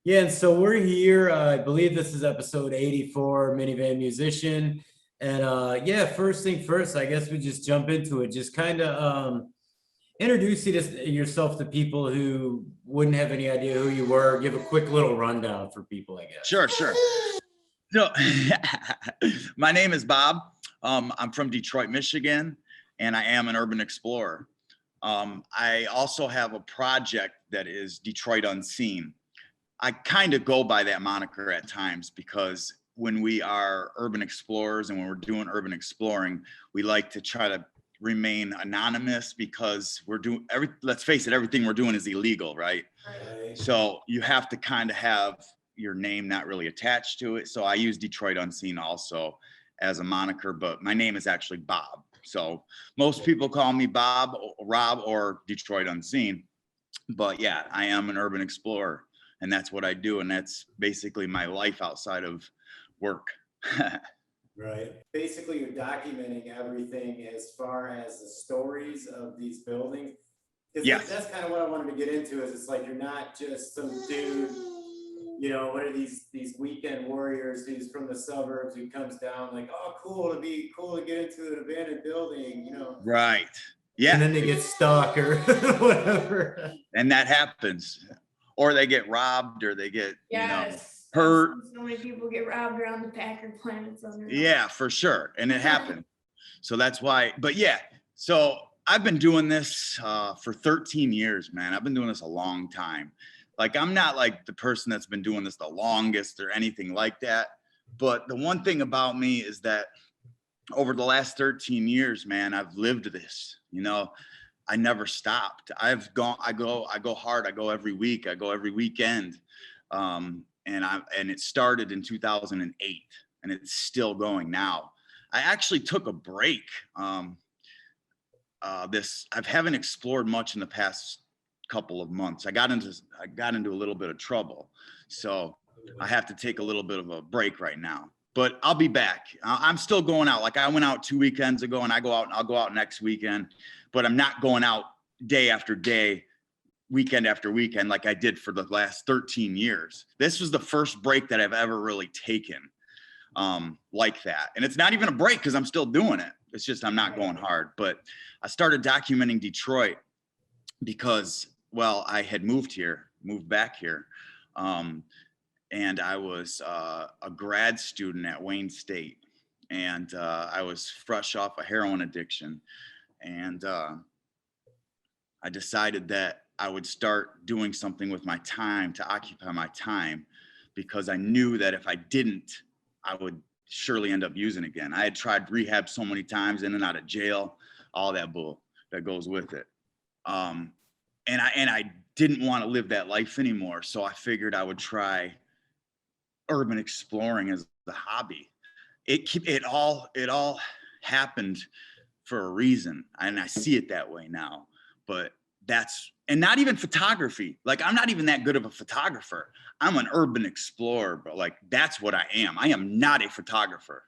Yeah, and so we're here. I believe this is episode 84, Minivan Musician. And yeah, first thing first, I guess we just jump into it. Just kind of introduce yourself to people who wouldn't have any idea who you were. Give a quick little rundown for people, I guess. Sure. So, my name is Bob. I'm from Detroit, Michigan, and I am an urban explorer. I also have a project that is Detroit Unseen. I kind of go by that moniker at times because when we are urban explorers and when we're doing urban exploring, we like to try to remain anonymous because let's face it, everything we're doing is illegal, right? So you have to kind of have your name not really attached to it. So I use Detroit Unseen also as a moniker, but my name is actually Bob. So most people call me Bob, Rob, or Detroit Unseen. But yeah, I am an urban explorer. And that's what I do. And that's basically my life outside of work. Right. Basically, you're documenting everything as far as the stories of these buildings. Because that's kind of what I wanted to get into is it's like you're not just some dude, you know, what are these weekend warriors who's from the suburbs who comes down like, oh, cool to get into an abandoned building, you know. Right. Yeah. And then they get stuck or whatever. And that happens. Or they get robbed, or they get hurt. So many people get robbed around the Packer plants. Yeah, for sure, and it happened. So that's why. But yeah, so I've been doing this for 13 years, man. I've been doing this a long time. Like I'm not like the person that's been doing this the longest or anything like that. But the one thing about me is that over the last 13 years, man, I've lived this. You know. I never stopped. I go hard. I go every week. I go every weekend. And it started in 2008 and it's still going now. I actually took a break. I haven't explored much in the past couple of months. I got into a little bit of trouble. So I have to take a little bit of a break right now. But I'll be back. I'm still going out. Like I went out 2 weekends ago and I'll go out next weekend, but I'm not going out day after day, weekend after weekend, like I did for the last 13 years. This was the first break that I've ever really taken like that. And it's not even a break because I'm still doing it. It's just, I'm not going hard, but I started documenting Detroit because, well, I had moved back here. And I was a grad student at Wayne State, and I was fresh off a heroin addiction. And I decided that I would start doing something with my time to occupy my time because I knew that if I didn't, I would surely end up using again. I had tried rehab so many times, in and out of jail, all that bull that goes with it. And I didn't want to live that life anymore. So I figured I would try urban exploring as a hobby. It all happened for a reason, and I see it that way now. But and not even photography. Like I'm not even that good of a photographer. I'm an urban explorer, but like that's what I am. I am not a photographer.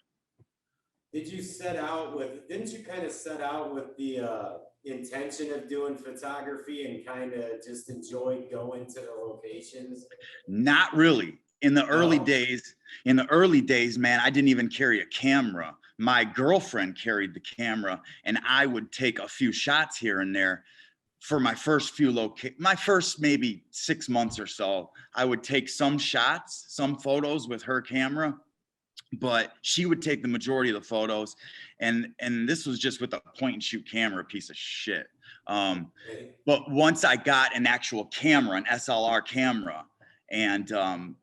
Didn't you kind of set out with the intention of doing photography and kind of just enjoy going to the locations? Not really. In the early days, man, I didn't even carry a camera. My girlfriend carried the camera, and I would take a few shots here and there for my first my first maybe 6 months or so. I would take some shots, some photos with her camera, but she would take the majority of the photos. And this was just with a point and shoot camera, piece of shit. But once I got an actual camera, an SLR camera, and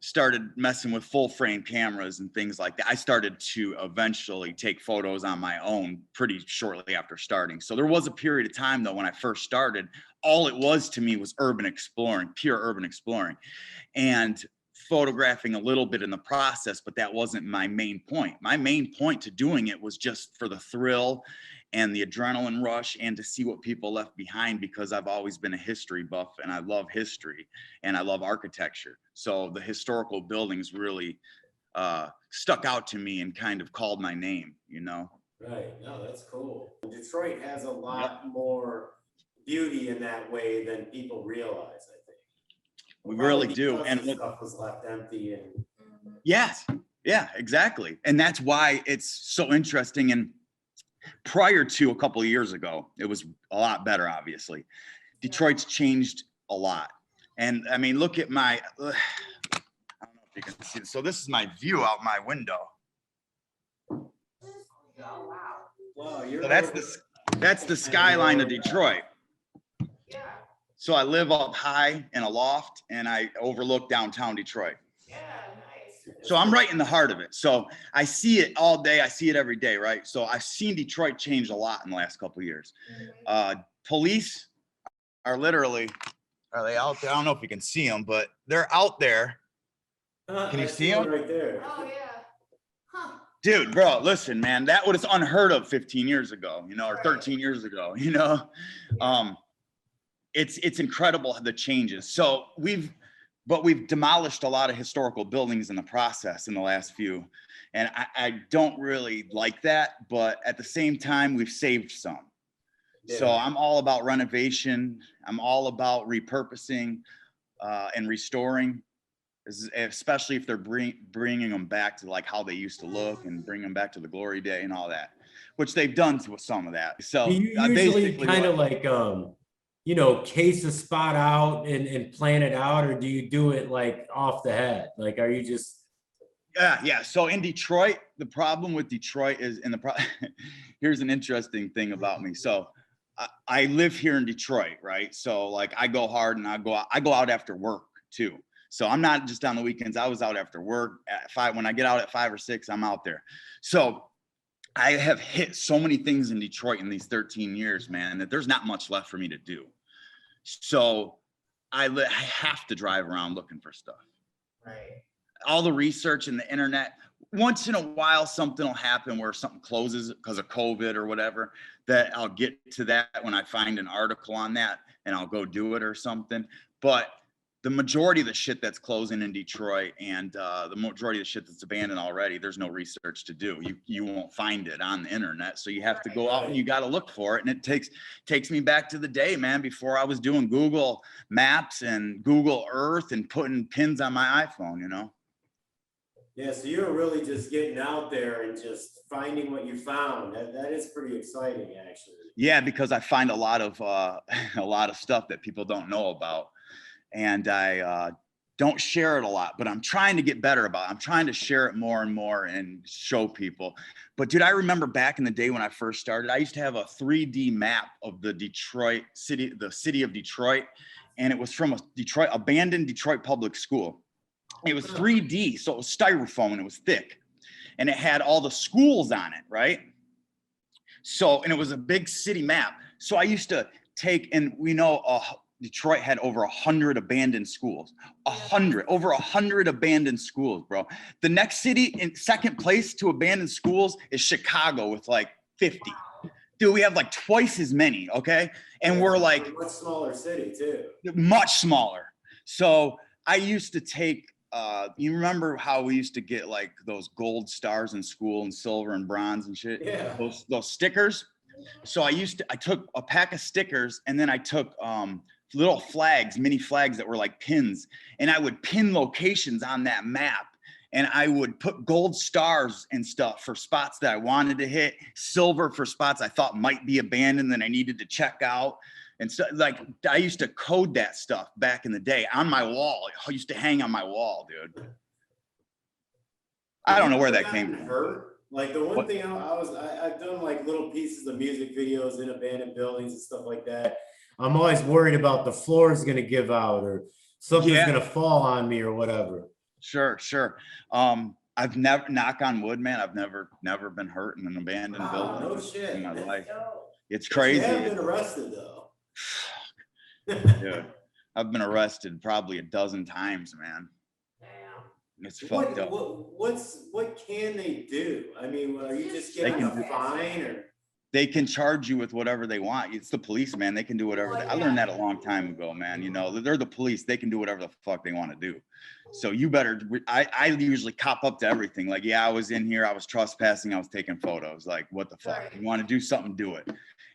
started messing with full frame cameras and things like that, I started to eventually take photos on my own pretty shortly after starting. So there was a period of time though, when I first started, all it was to me was urban exploring, pure urban exploring, and photographing a little bit in the process, but that wasn't my main point. My main point to doing it was just for the thrill and the adrenaline rush and to see what people left behind, because I've always been a history buff and I love history and I love architecture. So the historical buildings really stuck out to me and kind of called my name, you know? Right. No, that's cool. Detroit has a lot more beauty in that way than people realize, I think. We really do. And And stuff was left empty and. yes, yeah, exactly. And that's why it's so interesting. And prior to a couple of years ago, it was a lot better, obviously. Detroit's changed a lot. And I mean, look at my, I don't know if you can see this. So this is my view out my window. Oh, wow. Wow, you're. So that's the skyline of Detroit. Yeah. So I live up high in a loft and I overlook downtown Detroit. Yeah, nice. So I'm right in the heart of it. So I see it all day. I see it every day, right? So I've seen Detroit change a lot in the last couple of years. Police are literally, are they out there? I don't know if you can see them, but they're out there. Can you see them? Right there. Oh, yeah. Huh. Dude, bro, listen, man, that was unheard of 15 years ago, you know, or 13 years ago, you know. It's incredible the changes. So we've demolished a lot of historical buildings in the process in the last few. And I don't really like that, but at the same time, we've saved some. Yeah. So I'm all about renovation. I'm all about repurposing and restoring, especially if they're bringing them back to like how they used to look and bring them back to the glory day and all that, which they've done with some of that. So you usually kind of like, you know, case a spot out and plan it out, or do you do it like off the head? Like, are you just? Yeah. So in Detroit, the problem with Detroit is, here's an interesting thing about me. So I live here in Detroit, right? So like I go hard and I go out after work too. So I'm not just on the weekends. I was out after work at 5. When I get out at 5 or 6, I'm out there. So I have hit so many things in Detroit in these 13 years, man, that there's not much left for me to do. So I have to drive around looking for stuff. Right. All the research and the internet, once in a while, something will happen where something closes because of COVID or whatever, that I'll get to that when I find an article on that and I'll go do it or something. But the majority of the shit that's closing in Detroit and the majority of the shit that's abandoned already, there's no research to do. You won't find it on the internet. So you have to go out and you got to look for it. And it takes me back to the day, man, before I was doing Google Maps and Google Earth and putting pins on my iPhone, you know? Yeah, so you're really just getting out there and just finding what you found. That is pretty exciting, actually. Yeah, because I find a lot of stuff that people don't know about. And I don't share it a lot, but I'm trying to get better about it. I'm trying to share it more and more and show people. But dude, I remember back in the day when I first started, I used to have a 3D map of the city of Detroit. And it was from a abandoned Detroit public school. It was 3D, so it was styrofoam and it was thick. And it had all the schools on it, right? So, and it was a big city map. So I used to take, and we know Detroit had over 100 abandoned schools. Over 100 abandoned schools, bro. The next city in second place to abandoned schools is Chicago with like 50. Dude, we have like twice as many, okay? And we're like much smaller city too. Much smaller. So I used to take you remember how we used to get like those gold stars in school and silver and bronze and shit? Yeah. Those stickers. So I took a pack of stickers and then I took little flags, mini flags that were like pins, and I would pin locations on that map, and I would put gold stars and stuff for spots that I wanted to hit, silver for spots I thought might be abandoned that I needed to check out. And so like I used to code that stuff back in the day on my wall. I used to hang on my wall, dude. I don't know where that came from. Like the one thing I've done like little pieces of music videos in abandoned buildings and stuff like that. I'm always worried about the floor is going to give out or something's going to fall on me or whatever. Sure. I've never, knock on wood, man, I've never been hurt in an abandoned building no shit. in my life. It's crazy. You have been arrested though. Dude, I've been arrested probably a dozen times, man. It's fucked up. What can they do? I mean, are you just getting a fine or? They can charge you with whatever they want. It's the police, man. They can do whatever. I learned that a long time ago, man. You know, they're the police. They can do whatever the fuck they want to do. So you better, I usually cop up to everything. Like, yeah, I was in here. I was trespassing. I was taking photos. Like, what the fuck? You want to do something, do it.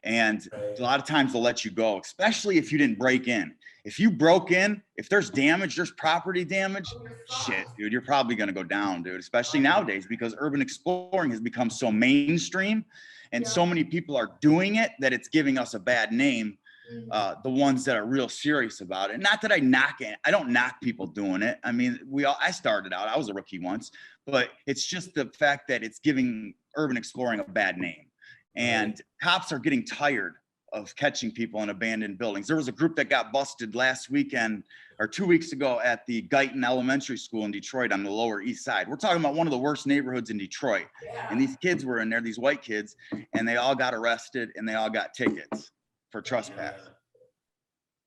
And a lot of times they'll let you go, especially if you didn't break in. if you broke in, if there's damage, there's property damage, Oh, you're shit, fucked. dude, you're probably going to go down, dude, especially nowadays because urban exploring has become so mainstream and so Yeah. many people are doing it that it's giving us a bad name. Mhm. The ones that are real serious about it. Not that I knock it. I don't knock people doing it. I mean, I started out, I was a rookie once, but it's just the fact that it's giving urban exploring a bad name. And cops are getting tired of catching people in abandoned buildings. There was a group that got busted last weekend or 2 weeks ago at the Guyton Elementary School in Detroit on the Lower East Side. We're talking about one of the worst neighborhoods in Detroit. Yeah. And these kids were in there, these white kids, and they all got arrested and they all got tickets for trespass.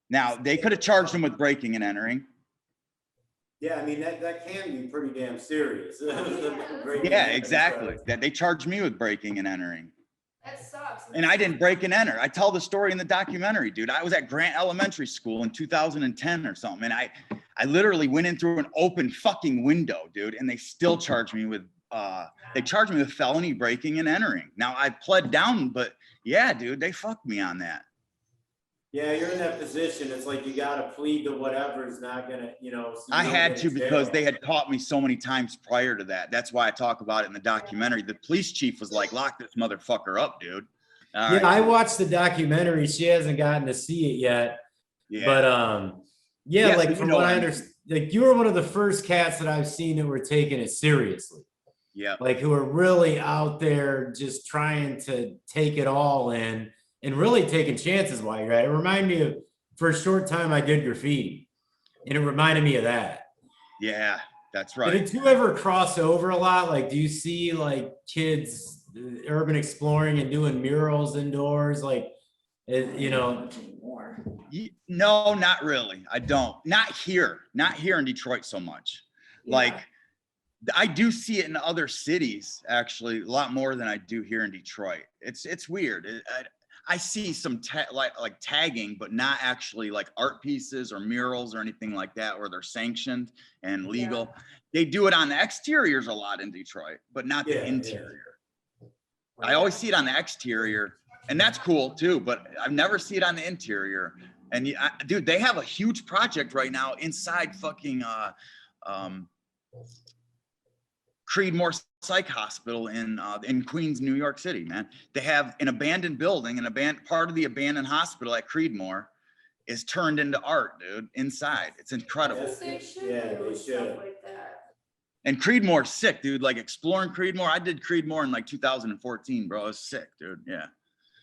Now, they could have charged them with breaking and entering. Yeah, I mean, that can be pretty damn serious. Breaking Yeah, and exactly. entering. That they charged me with breaking and entering. That sucks. And I didn't break and enter. I tell the story in the documentary, dude. I was at Grant Elementary School in 2010 or something. And I literally went in through an open fucking window, dude. And they still charged me with, felony breaking and entering. Now I pled down, but yeah, dude, they fucked me on that. Yeah, you're in that position. It's like you gotta plead to whatever is not gonna, so you I don't had get to in because jail. they had caught me so many times prior to that. That's why I talk about it in the documentary. The police chief was like, lock this motherfucker up, dude. All Yeah, right. I watched the documentary. She hasn't gotten to see it yet. Yeah. But yeah, Yeah, like so from you know what what I I mean. understand, like you were one of the first cats that I've seen that were taking it seriously. Yeah. Like who are really out there just trying to take it all in and really taking chances while you're at it. It reminded me of, for a short time, I did graffiti, and it reminded me of that. Yeah, that's But right. did you ever cross over a lot? Like, do you see like kids urban exploring and doing murals indoors? Like, Anymore. No, not really. I don't. Not here in Detroit so much. Yeah. Like, I do see it in other cities, actually, a lot more than I do here in Detroit. It's weird. I see some like tagging, but not actually like art pieces or murals or anything like that where they're sanctioned and legal. Yeah. They do it on the exteriors a lot in Detroit, but not the interior. I always see it on the exterior, and that's cool too, but I've never seen it on the interior. And dude, they have a huge project right now inside fucking Creedmoor Psych Hospital in Queens, New York City, man. They have an abandoned building, part of the abandoned hospital at Creedmoor is turned into art, dude, inside. It's incredible. Yes, they should Yeah, do they with should. stuff like that. And Creedmoor's sick, dude. Like exploring Creedmoor. I did Creedmoor in like 2014, bro. It was sick, dude. Yeah.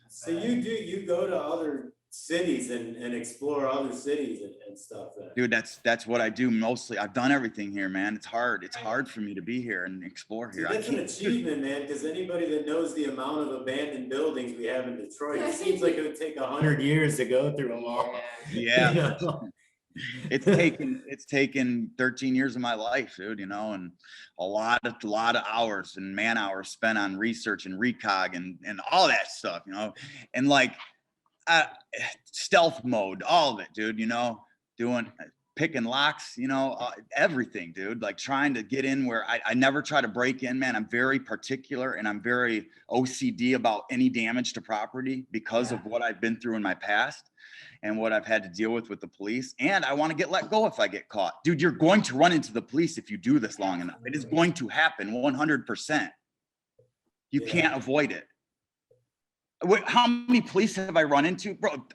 So you go to other cities and explore other cities and stuff then. Dude, that's what I do mostly. I've done everything here, man. It's hard. It's hard for me to be here and explore See, here. that's an achievement, man, because anybody that knows the amount of abandoned buildings we have in Detroit, it seems like it would take 100 years to go through them all. Yeah. You know? It's taken 13 years of my life, dude, and a lot of hours and man hours spent on research and recog and all that stuff, and like stealth mode, all of it, dude, doing picking locks, everything, dude, like trying to get in where I never try to break in, man. I'm very particular and I'm very OCD about any damage to property because of what I've been through in my past and what I've had to deal with the police. And I want to get let go if I get caught. Dude, you're going to run into the police if you do this long enough. It is going to happen 100%. You can't avoid it. How many police have I run into? Bro,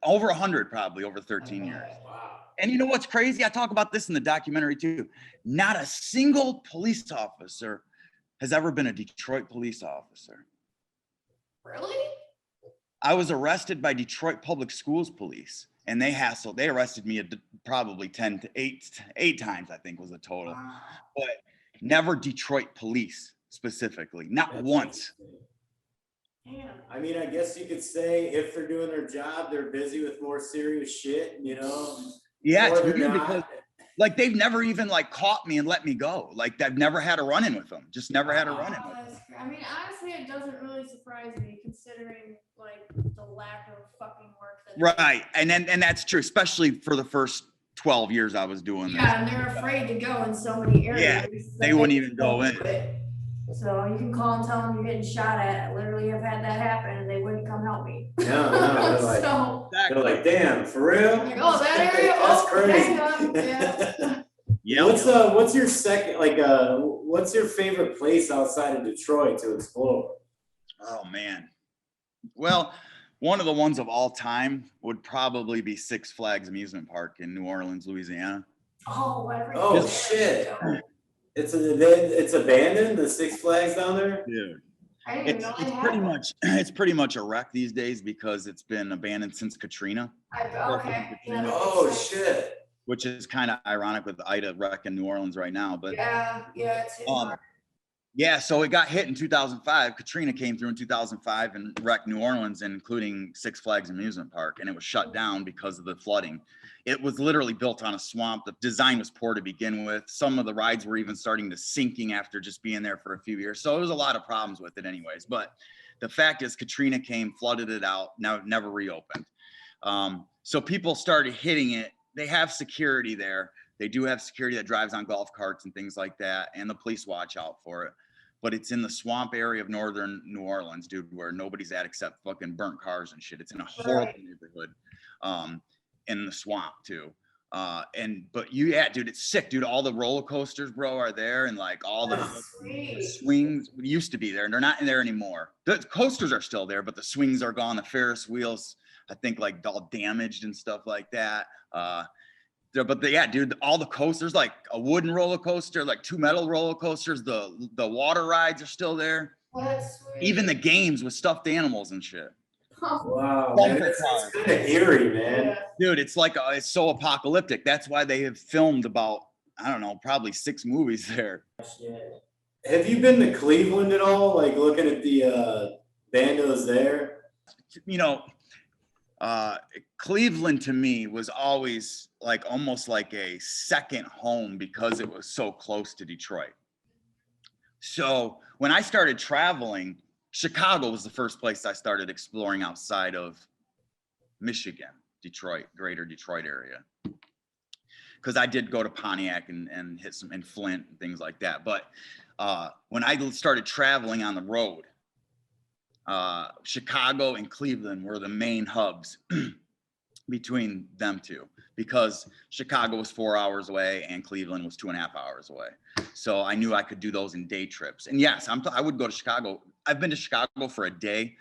over 100 probably over 13 years. Wow. And you know what's crazy? I talk about this in the documentary too. Not a single police officer has ever been a Detroit police officer. Really? I was arrested by Detroit Public Schools police, and they arrested me probably 10 to 8 times, I think was the total. Wow. But never Detroit police specifically, not once. Damn. I mean, I guess you could say if they're doing their job, they're busy with more serious shit, Yeah, or it's they're weird not. because like they've never even like caught me and let me go. Like I've never had a run-in with them. Just never had a run-in with them. I mean, honestly, it doesn't really surprise me considering like the lack of fucking work that Right. And that's true, especially for the first 12 years I was doing this. Yeah, and they're afraid to go in so many areas. Yeah, they wouldn't even go in. So you can call and tell them you're getting shot at. I literally have had that happen and they wouldn't come help me. No, So, they're like, damn, for real? like, oh, that area? That's Oh, crazy. hang on. Yeah. Yeah. What's your second, what's your favorite place outside of Detroit to explore? Oh man. Well, one of the ones of all time would probably be Six Flags Amusement Park in New Orleans, Louisiana. Oh, Oh shit. It's abandoned, the Six Flags down there? Dude. I didn't even know It's pretty much a wreck these days because it's been abandoned since Katrina. Okay. Yeah, Oh shit. Which is kind of ironic with the Ida wreck in New Orleans right now. But yeah, it's yeah, so it got hit in 2005. Katrina came through in 2005 and wrecked New Orleans, including Six Flags Amusement Park, and it was shut down because of the flooding. It was literally built on a swamp. The design was poor to begin with. Some of the rides were even starting to sinking after just being there for a few years. So it was a lot of problems with it anyways. But the fact is Katrina came, flooded it out, now it never reopened. So people started hitting it. They have security there. They do have security that drives on golf carts and things like that, and the police watch out for it. But it's in the swamp area of northern New Orleans, dude, where nobody's at except fucking burnt cars and shit. It's in a horrible neighborhood, in the swamp too. But yeah, dude, it's sick, dude. All the roller coasters, bro, are there, and like all the swings used to be there, and they're not in there anymore. The coasters are still there, but the swings are gone. The Ferris wheels, I think, like all damaged and stuff like that. Yeah, dude, all the coasters, like a wooden roller coaster, like 2 metal roller coasters, the water rides are still there. That's sweet. Even the games with stuffed animals and shit. Wow, man, it's kind of eerie, man. Yeah. Dude, it's like it's so apocalyptic. That's why they have filmed about, I don't know, probably 6 movies there. Have you been to Cleveland at all? Like looking at the bandos there? You know, Cleveland to me was always like almost like a second home because it was so close to Detroit. So when I started traveling, Chicago was the first place I started exploring outside of Michigan, Detroit, greater Detroit area. Because I did go to Pontiac and hit some in Flint and things like that. But when I started traveling on the road, Chicago and Cleveland were the main hubs between them two, because Chicago was 4 hours away and Cleveland was 2.5 hours away. So I knew I could do those in day trips. And yes, I would go to Chicago. I've been to Chicago for a day,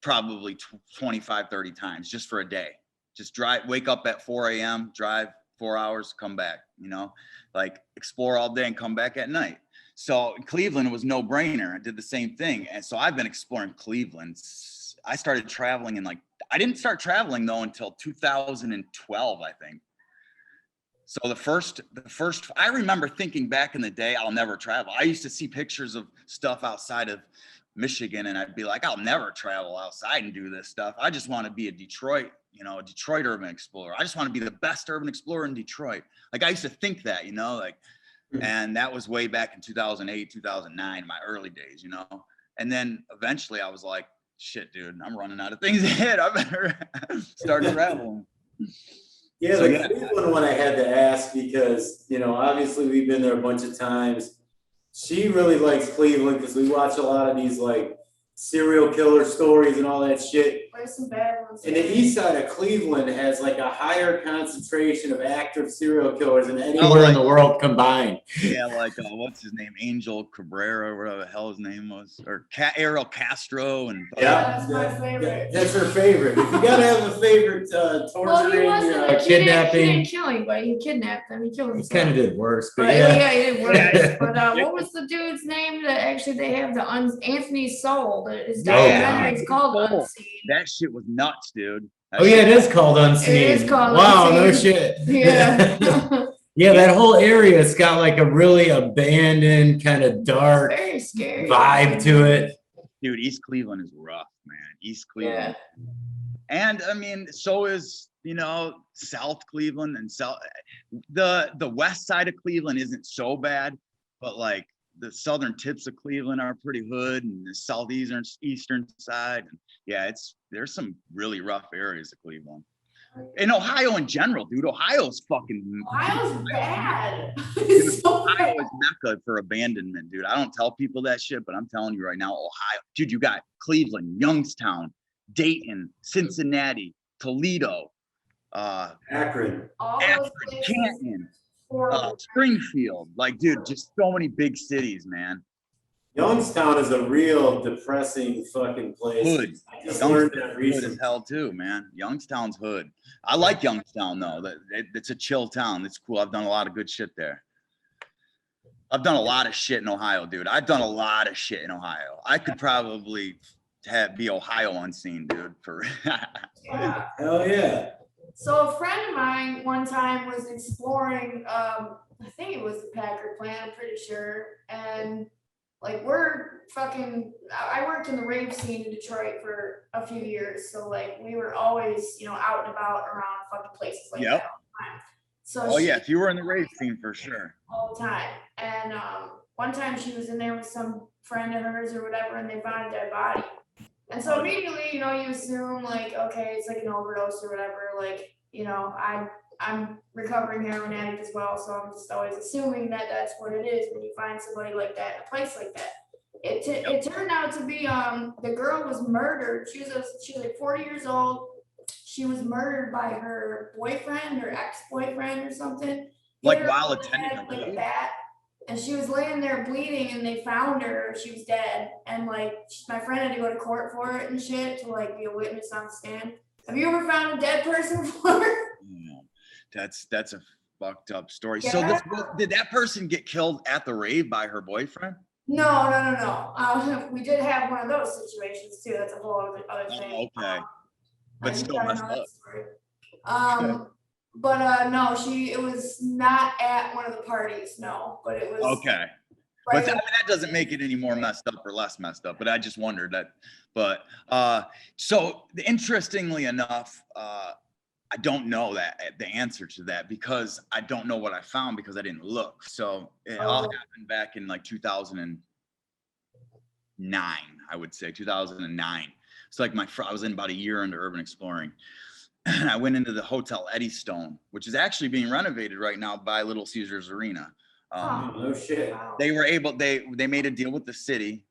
probably 25, 30 times just for a day. Just drive, wake up at 4 a.m., drive 4 hours, come back, you know, like explore all day and come back at night. So Cleveland was no brainer. I did the same thing. And so I've been exploring Cleveland. I started traveling I didn't start traveling though until 2012, I think. So the first, I remember thinking back in the day, I'll never travel. I used to see pictures of stuff outside of Michigan and I'd be like, I'll never travel outside and do this stuff. I just want to be a Detroit urban explorer. I just want to be the best urban explorer in Detroit. Like I used to think that, you know, like, and that was way back in 2008, 2009, my early days, you know? And then eventually I was like, shit, dude, I'm running out of things to hit. I better start traveling. Yeah, the Cleveland one I had to ask because, you know, obviously we've been there a bunch of times. She really likes Cleveland because we watch a lot of these like serial killer stories and all that shit. There's some bad ones. And the east side of Cleveland has like a higher concentration of active serial killers than anywhere in the world combined. Yeah, like what's his name, Angel Cabrera, or whatever the hell his name was, or Ariel Castro, and that's my favorite. That's her favorite. If you gotta have a favorite, torturing, kidnapping. He didn't kill anybody. He kidnapped them. He killed himself. He kind of did worse, but yeah, he did worse. But what was the dude's name that actually they have Anthony Soul? His documentary is called Unseen. That shit was nuts, dude. It is called Unseen. It is called Wow, Unseen. no shit. Yeah. Yeah, that whole area, it's got like a really abandoned, kind of dark Very scary vibe to it. Dude, East Cleveland is rough, man. East Cleveland. Yeah. And I mean, so is, you know, South Cleveland and the west side of Cleveland isn't so bad, but like the southern tips of Cleveland are pretty hood, and the southeastern side. And yeah, there's some really rough areas of Cleveland. In Ohio in general, dude, Ohio's bad. It's so Ohio is mecca for abandonment, dude. I don't tell people that shit, but I'm telling you right now, Ohio, dude, you got Cleveland, Youngstown, Dayton, Cincinnati, Toledo, Akron. All those places. Canton, Horrible. Springfield. Like, dude, just so many big cities, man. Youngstown is a real depressing fucking place. Hood. I just learned that Hood as recently. hell too, man. Youngstown's hood. I like Youngstown though. It's a chill town. It's cool. I've done a lot of good shit there. I've done a lot of shit in Ohio, dude. I've done a lot of shit in Ohio. I could probably be Ohio unseen, dude. For Yeah. Hell yeah. So a friend of mine one time was exploring, I think it was the Packard plant, I'm pretty sure. And like I worked in the rave scene in Detroit for a few years. So like we were always, out and about around fucking places like that all the time. So oh yeah, if you were in the rave scene for sure. all the time. And one time she was in there with some friend of hers or whatever, and they found a dead body. And so immediately, you assume like, okay, it's like an overdose or whatever. Like, I'm recovering heroin addict as well, so I'm just always assuming that that's what it is when you find somebody like that in a place like that. It turned out to be the girl was murdered. She was like 40 years old. She was murdered by her boyfriend or ex-boyfriend or something. Like while attending a like a rave? bat, and she was laying there bleeding, and they found her. She was dead, and like my friend had to go to court for it and shit to like be a witness on the stand. Have you ever found a dead person before? Yeah, that's a fucked up story. Yeah. So did that person get killed at the rave by her boyfriend? No. We did have one of those situations too. That's a whole other thing. Oh, okay. But still messed up. But no, it was not at one of the parties. No, but it was Okay. right But that doesn't make it any more messed up or less messed up. But I just wondered that. But so interestingly enough, I don't know the answer to that because I don't know what I found because I didn't look. So it all happened back in like 2009, I would say 2009. It's like I was in about a year into urban exploring. And I went into the Hotel Eddystone, which is actually being renovated right now by Little Caesars Arena. No shit. They were able, they made a deal with the city,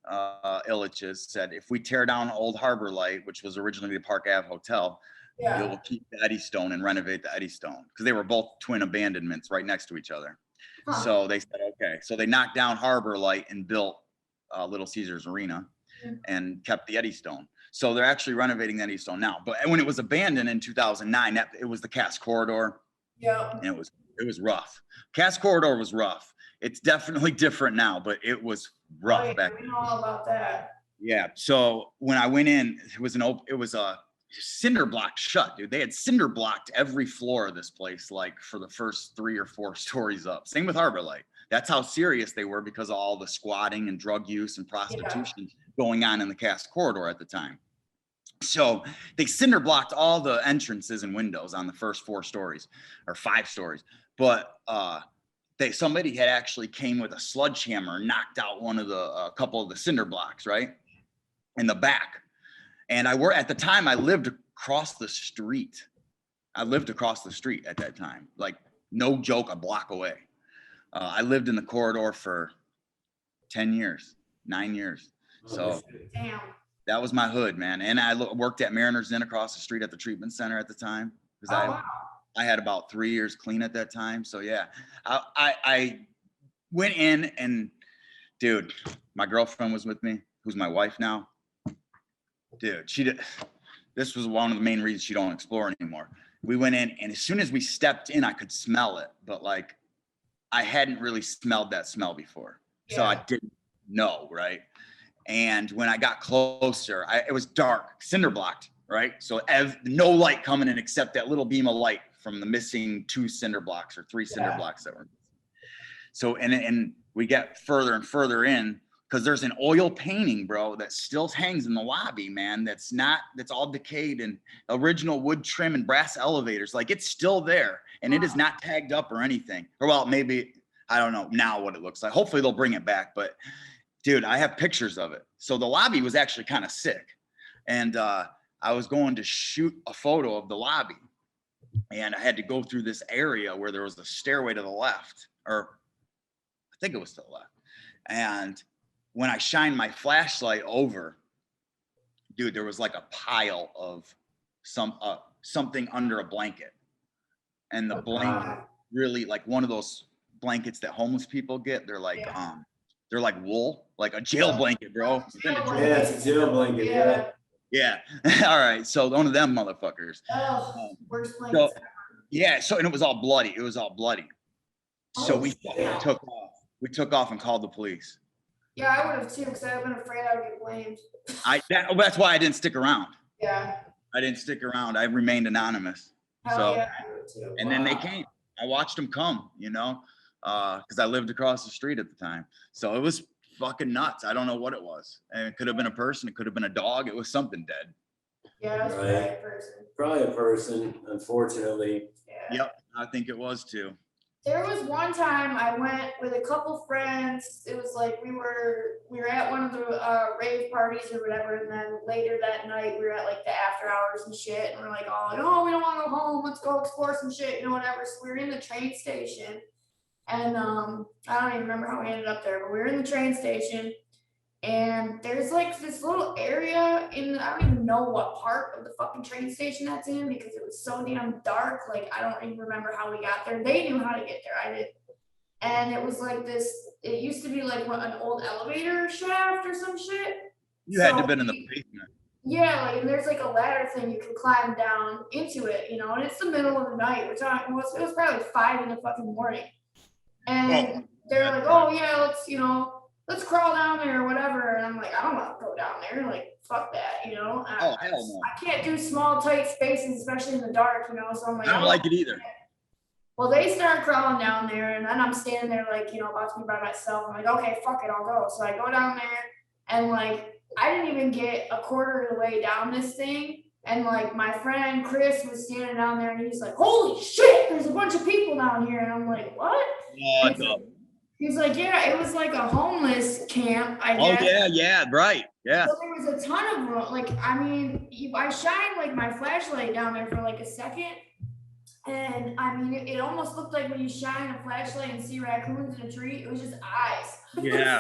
Illich's said, if we tear down Old Harbor Light, which was originally the Park Ave Hotel, you'll keep the Eddystone and renovate the Eddystone. Because they were both twin abandonments right next to each other. So they said, okay. So they knocked down Harbor Light and built Little Caesars Arena and kept the Eddystone. So they're actually renovating the Eddystone now. But when it was abandoned in 2009, it was the Cass Corridor. Yeah. And it was rough. Cass Corridor was rough. It's definitely different now, but it was rough back then. We know all about that. Yeah. So when I went in, it was a cinder block shut, dude. They had cinder blocked every floor of this place, like for the first 3 or 4 stories up. Same with Harbor Light. That's how serious they were because of all the squatting and drug use and prostitution going on in the Cass Corridor at the time. So they cinder blocked all the entrances and windows on the first 4 stories or 5 stories. But somebody had actually came with a sledgehammer, knocked out a couple of the cinder blocks, right? In the back. And at the time I lived across the street. I lived across the street at that time. Like no joke, a block away. I lived in the corridor for 9 years. So Damn. that was my hood, man. And I worked at Mariners Inn across the street at the treatment center at the time. Because I had about 3 years clean at that time. So yeah, I went in and dude, my girlfriend was with me, who's my wife now. Dude, this was one of the main reasons she don't explore anymore. We went in and as soon as we stepped in, I could smell it, but like I hadn't really smelled that smell before. So I didn't know, right? And when I got closer, it was dark, cinder blocked, right? So no light coming in except that little beam of light from the missing 2 cinder blocks or 3 cinder blocks that were missing. So, and we get further and further in because there's an oil painting, bro, that still hangs in the lobby, man. That's all decayed and original wood trim and brass elevators. Like it's still there and it is not tagged up or anything. Or well, maybe, I don't know now what it looks like. Hopefully they'll bring it back, but dude, I have pictures of it. So the lobby was actually kind of sick. And I was going to shoot a photo of the lobby. And I had to go through this area where there was a stairway to the left. Or I think it was to the left. And when I shined my flashlight over, dude, there was like a pile of something under a blanket. And the blanket really, like one of those blankets that homeless people get, they're like wool, like a jail blanket, bro. Yeah, it's a jail blanket, yeah. Yeah. All right. So one of them motherfuckers. Oh, worst blankets ever. Yeah. So, and it was all bloody. So we took off. We took off and called the police. Yeah, I would have too, because I would have been afraid I would get blamed. That's why I didn't stick around. Yeah. I didn't stick around. I remained anonymous. Hell yeah, I would too. And then they came. I watched them come, you know, because I lived across the street at the time. So it was fucking nuts. I don't know what it was. And it could have been a person. It could have been a dog. It was something dead. Yeah, it was probably a person. Probably a person, unfortunately. Yeah. Yep, I think it was too. There was one time I went with a couple friends. It was like we were at one of the rave parties or whatever, and then later that night we were at like the after hours and shit, and we're like, oh, we don't want to go home. Let's go explore some shit, you know, whatever. So we were in the train station, and I don't even remember how we ended up there, but we were in the train station, and there's like this little area in, I don't even know what part of the fucking train station that's in because it was so damn dark. Like, I don't even remember how we got there. They knew how to get there. I didn't. And it was like this, it used to be like an old elevator shaft or some shit. You had to have been in the basement. Yeah, like, and there's like a ladder thing you can climb down into it, you know, and it's the middle of the night. We're talking, it was probably 5 in the fucking morning. And they're like, oh yeah, let's crawl down there or whatever. And I'm like, I don't want to go down there. Like, fuck that, you know? Oh, hell no. I can't do small, tight spaces, especially in the dark, you know? So I'm like, I don't like it either. Well, they start crawling down there, and then I'm standing there, like, you know, about to be by myself. I'm like, okay, fuck it, I'll go. So I go down there, and, like, I didn't even get a quarter of the way down this thing. And, like, my friend Chris was standing down there, and he's like, holy shit, there's a bunch of people down here. And I'm like, what? He's like, yeah, it was like a homeless camp, I guess. Oh, yeah, right, yeah. So there was a ton of them. Like, I mean, I shined, like, my flashlight down there for, like, a second. And, I mean, it almost looked like when you shine a flashlight and see raccoons in a tree, it was just eyes. Yeah,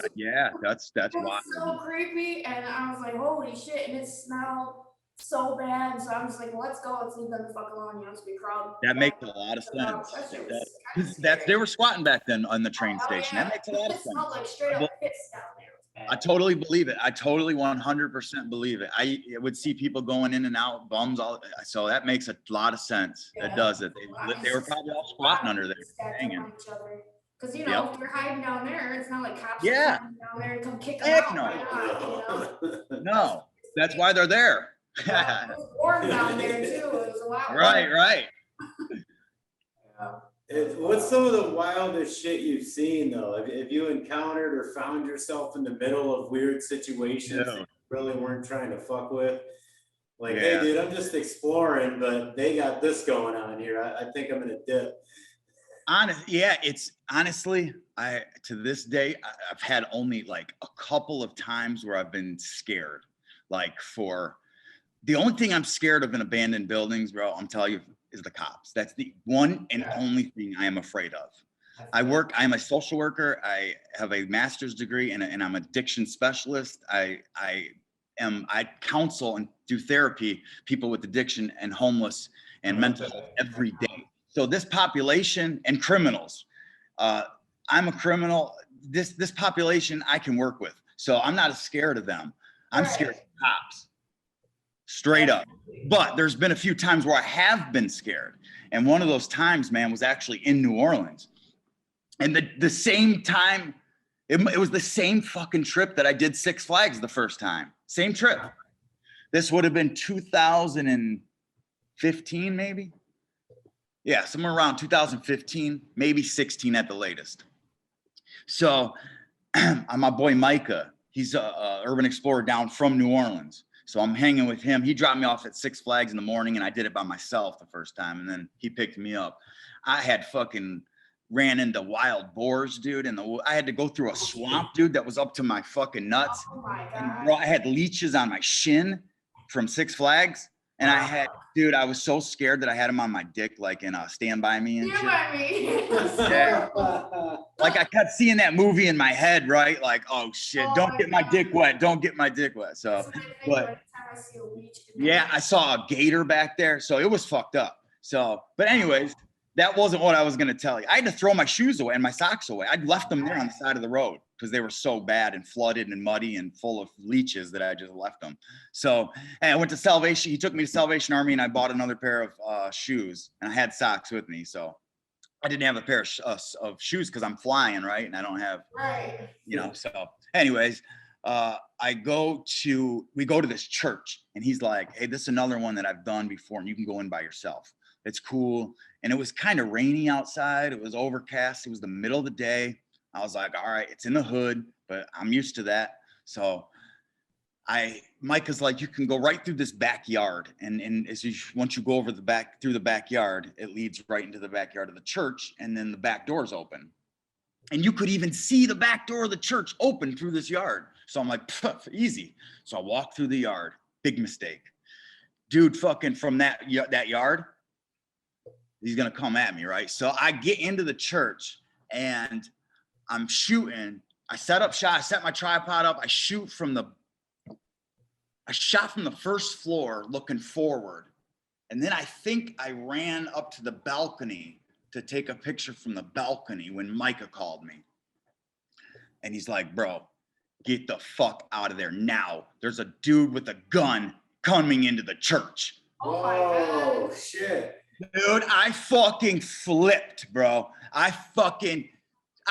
that's It was wild. so creepy, and I was like, holy shit, and it smelled so bad. So I'm just like, well, let's go, let's leave them the fuck alone, you know, so we crawled. That makes a lot of sense. They were squatting back then on the train station. That makes a lot of sense. It smelled like straight up piss down there. I totally believe it. I totally 100% believe it. I would see people going in and out, bums all. So that makes a lot of sense. Yeah. It does. It. They were probably all squatting under there, hanging. Because, you know, if you're hiding down there, it's not like cops are down there to come kick them Heck out. no. Right now, you know? No, that's why they're there. It was warm down there too. It was a lot. Right. What's some of the wildest shit you've seen though? Have you encountered or found yourself in the middle of weird situations that you really weren't trying to fuck with? Like, hey dude, I'm just exploring, but they got this going on here. I think I'm gonna dip. It's honestly, to this day, I've had only like a couple of times where I've been scared. Like for the only thing I'm scared of in abandoned buildings, bro, I'm telling you, is the cops. That's the one and only thing I am afraid of. I'm a social worker. I have a master's degree and I'm an addiction specialist. I counsel and do therapy people with addiction and homeless and mental health every day. So this population and criminals, I'm a criminal. This population I can work with. So I'm not as scared of them. I'm scared of cops. Straight up. But there's been a few times where I have been scared. And one of those times, man, was actually in New Orleans. And the same time, it was the same fucking trip that I did Six Flags the first time. Same trip. This would have been 2015, maybe. Yeah, somewhere around 2015, maybe 16 at the latest. So my boy Micah, he's a urban explorer down from New Orleans. So I'm hanging with him. He dropped me off at Six Flags in the morning and I did it by myself the first time. And then he picked me up. I had fucking ran into wild boars, dude. And I had to go through a swamp, dude, that was up to my fucking nuts. Oh my God. And bro, I had leeches on my shin from Six Flags. And I had, dude, I was so scared that I had him on my dick, like in Stand By Me and Stand shit. By Me. Yeah. Like I kept seeing that movie in my head, right? Like, oh shit, don't get my dick wet. Don't get my dick wet. So, That's what I think but every time I see a leech. yeah, I saw a gator back there. So it was fucked up. So, but anyways, that wasn't what I was going to tell you. I had to throw my shoes away and my socks away. I'd left them there on the side of the road because they were so bad and flooded and muddy and full of leeches that I just left them. So, and I went to Salvation. He took me to Salvation Army and I bought another pair of shoes and I had socks with me. So I didn't have a pair of shoes because I'm flying, right? And I don't have, you know, so anyways, we go to this church and he's like, hey, this is another one that I've done before and you can go in by yourself. It's cool. And it was kind of rainy outside. It was overcast. It was the middle of the day. I was like, all right, it's in the hood, but I'm used to that. So Micah's like, you can go right through this backyard. And once you go over through the backyard, it leads right into the backyard of the church. And then the back door's open. And you could even see the back door of the church open through this yard. So I'm like, easy. So I walk through the yard. Big mistake. Dude, fucking from that yard, he's going to come at me, right? So I get into the church and I'm shooting. I set up shot. I set my tripod up. I shot from the first floor looking forward. And then I think I ran up to the balcony to take a picture from the balcony when Micah called me. And he's like, bro, get the fuck out of there now. There's a dude with a gun coming into the church. Oh my God. Shit. Dude, I fucking flipped, bro. I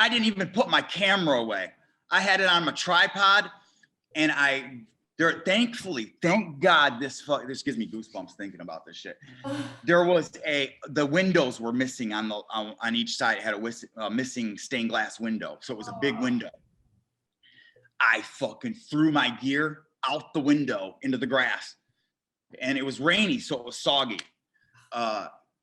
didn't even put my camera away. I had it on my tripod and thankfully, thank God, this gives me goosebumps thinking about this shit. There was the windows were missing on each side. It had a missing stained glass window. So it was a big window. I fucking threw my gear out the window into the grass and it was rainy. So it was soggy.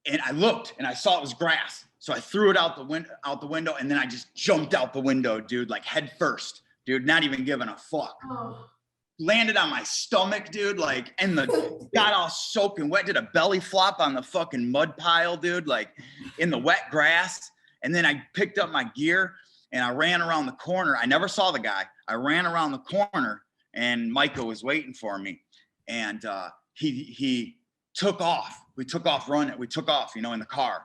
And I looked and I saw it was grass. So I threw it out the window and then I just jumped out the window, dude, like head first, dude, not even giving a fuck. Landed on my stomach, dude, like, and got all soaking wet, did a belly flop on the fucking mud pile, dude, like in the wet grass. And then I picked up my gear and I ran around the corner. I never saw the guy. I ran around the corner and Micah was waiting for me. And he took off. We took off running. We took off, in the car.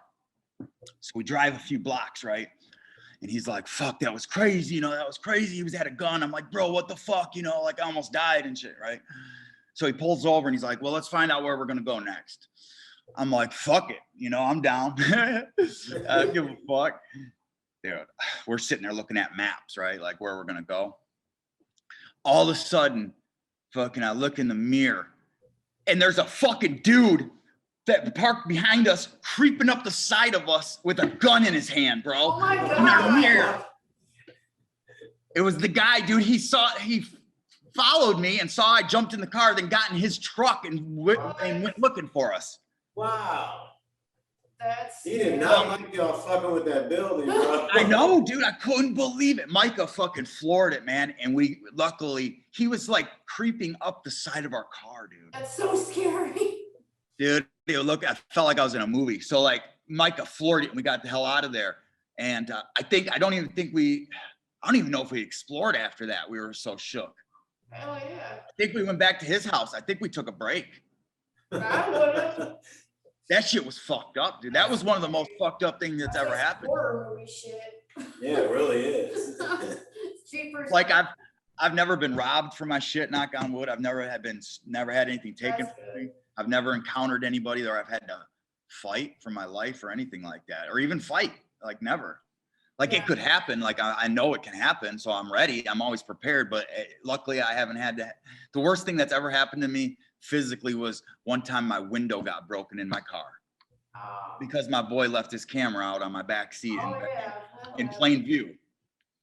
So we drive a few blocks, right? And he's like, fuck, that was crazy. That was crazy. He had a gun. I'm like, bro, what the fuck? Like I almost died and shit, right? So he pulls over and he's like, well, let's find out where we're going to go next. I'm like, fuck it. I'm down. I don't give a fuck. Dude, we're sitting there looking at maps, right? Like where we're going to go. All of a sudden, fucking, I look in the mirror and there's a fucking dude that parked behind us, creeping up the side of us with a gun in his hand, bro. Oh my God. In our mirror. It was the guy, dude. He followed me and saw I jumped in the car, then got in his truck and went looking for us. Wow. He That's did not like y'all fucking with that building, bro. I know, dude. I couldn't believe it. Micah fucking floored it, man. And luckily, he was like creeping up the side of our car, dude. That's so scary. Dude, look, I felt like I was in a movie. So like Micah floored it and we got the hell out of there. And I don't even know if we explored after that. We were so shook. Hell yeah. I think we went back to his house. I think we took a break. I would've. That shit was fucked up, dude. That was one of the most fucked up things that's ever happened. Horror movie shit. Yeah, it really is. Jeepers. Like I've never been robbed for my shit, knock on wood. I've never had anything taken from me. I've never encountered anybody that I've had to fight for my life or anything like that, or even fight, like never. Like It could happen. Like I know it can happen, so I'm ready. I'm always prepared, but luckily I haven't had that. The worst thing that's ever happened to me physically was one time my window got broken in my car because my boy left his camera out on my back seat in plain view.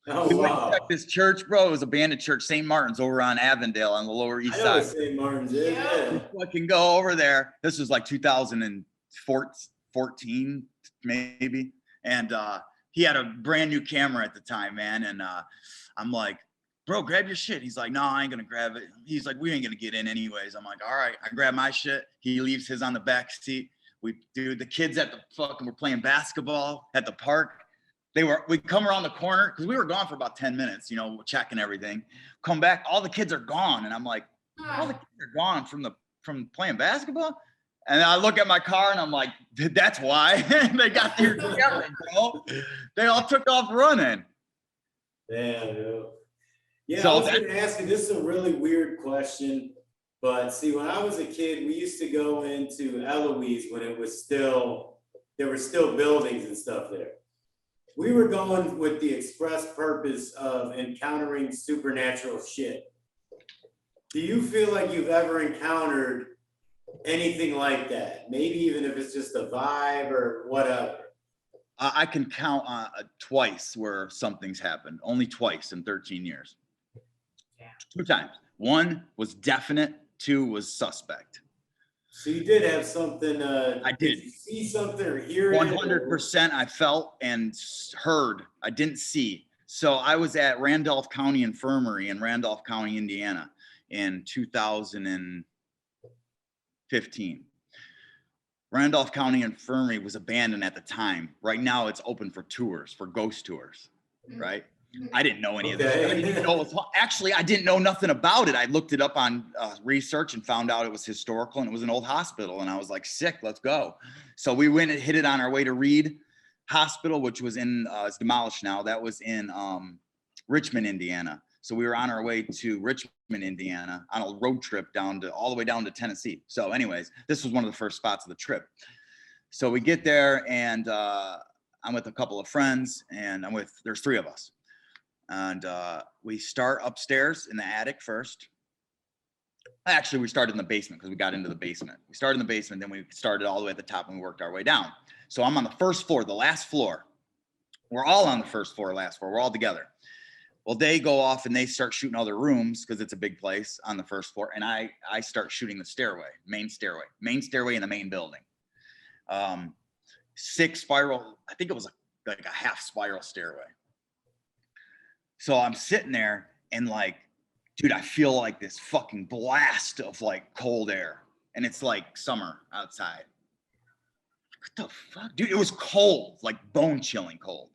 Oh, We went to wow. check this church, bro. It was a abandoned church, St. Martin's, over on Avondale on the Lower East I know Side. what St. Martin's is, yeah. Fucking go over there. This was like 2014, maybe. And he had a brand new camera at the time, man. And I'm like, bro, grab your shit. He's like, no, I ain't gonna grab it. He's like, we ain't gonna get in anyways. I'm like, all right. I grab my shit. He leaves his on the back seat. The kids at the fucking were playing basketball at the park. We come around the corner because we were gone for about 10 minutes, you know, checking everything. Come back, all the kids are gone. And I'm like, all the kids are gone from playing basketball. And I look at my car and I'm like, that's why. They got here together, bro. They all took off running. Damn, dude. Yeah, So I was gonna ask you, this is a really weird question. But see, when I was a kid, we used to go into Eloise when there were still buildings and stuff there. We were going with the express purpose of encountering supernatural shit. Do you feel like you've ever encountered anything like that? Maybe even if it's just a vibe or whatever. I can count twice where something's happened. Only twice in 13 years. Yeah. 2 times. One was definite. 2 was suspect. So you did have something. I did. You see something or hear it? 100% I felt and heard. I didn't see. So I was at Randolph County Infirmary in Randolph County, Indiana in 2015. Randolph County Infirmary was abandoned at the time. Right now it's open for tours, for ghost tours, right? I didn't know any of this. I didn't know actually, I didn't know nothing about it. I looked it up on research and found out it was historical and it was an old hospital. And I was like, sick, let's go. So we went and hit it on our way to Reed Hospital, which was it's demolished now. That was in Richmond, Indiana. So we were on our way to Richmond, Indiana on a road trip all the way down to Tennessee. So anyways, this was one of the first spots of the trip. So we get there and I'm with a couple of friends and there's 3 of us. And we start upstairs in the attic first. Actually, we started in the basement because we got into the basement. We started in the basement, then we started all the way at the top and we worked our way down. So I'm on the first floor, the last floor. We're all on the first floor, last floor. We're all together. Well, they go off and they start shooting other rooms because it's a big place on the first floor. And I start shooting the main stairway in the main building. 6 spiral, I think it was like a half spiral stairway. So I'm sitting there and like, dude, I feel like this fucking blast of like cold air. And it's like summer outside. What the fuck? Dude, it was cold, like bone chilling cold.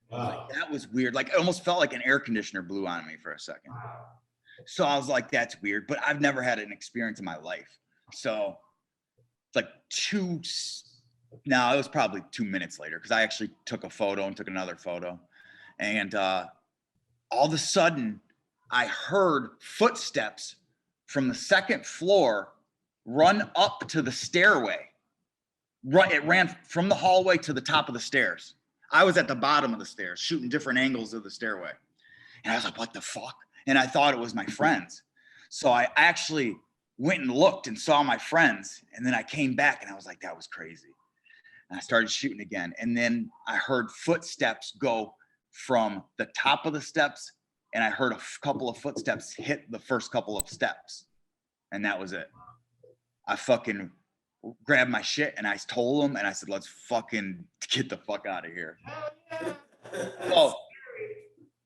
Wow. Like, that was weird. Like it almost felt like an air conditioner blew on me for a second. So I was like, that's weird. But I've never had an experience in my life. So it's like it was probably 2 minutes later because I actually took a photo and took another photo. And all of a sudden, I heard footsteps from the second floor run up to the stairway. It ran from the hallway to the top of the stairs. I was at the bottom of the stairs, shooting different angles of the stairway. And I was like, what the fuck? And I thought it was my friends. So I actually went and looked and saw my friends. And then I came back and I was like, that was crazy. And I started shooting again. And then I heard footsteps go from the top of the steps, and I heard a couple of footsteps hit the first couple of steps, and that was it. I fucking grabbed my shit and I told them, and I said, let's fucking get the fuck out of here. Oh,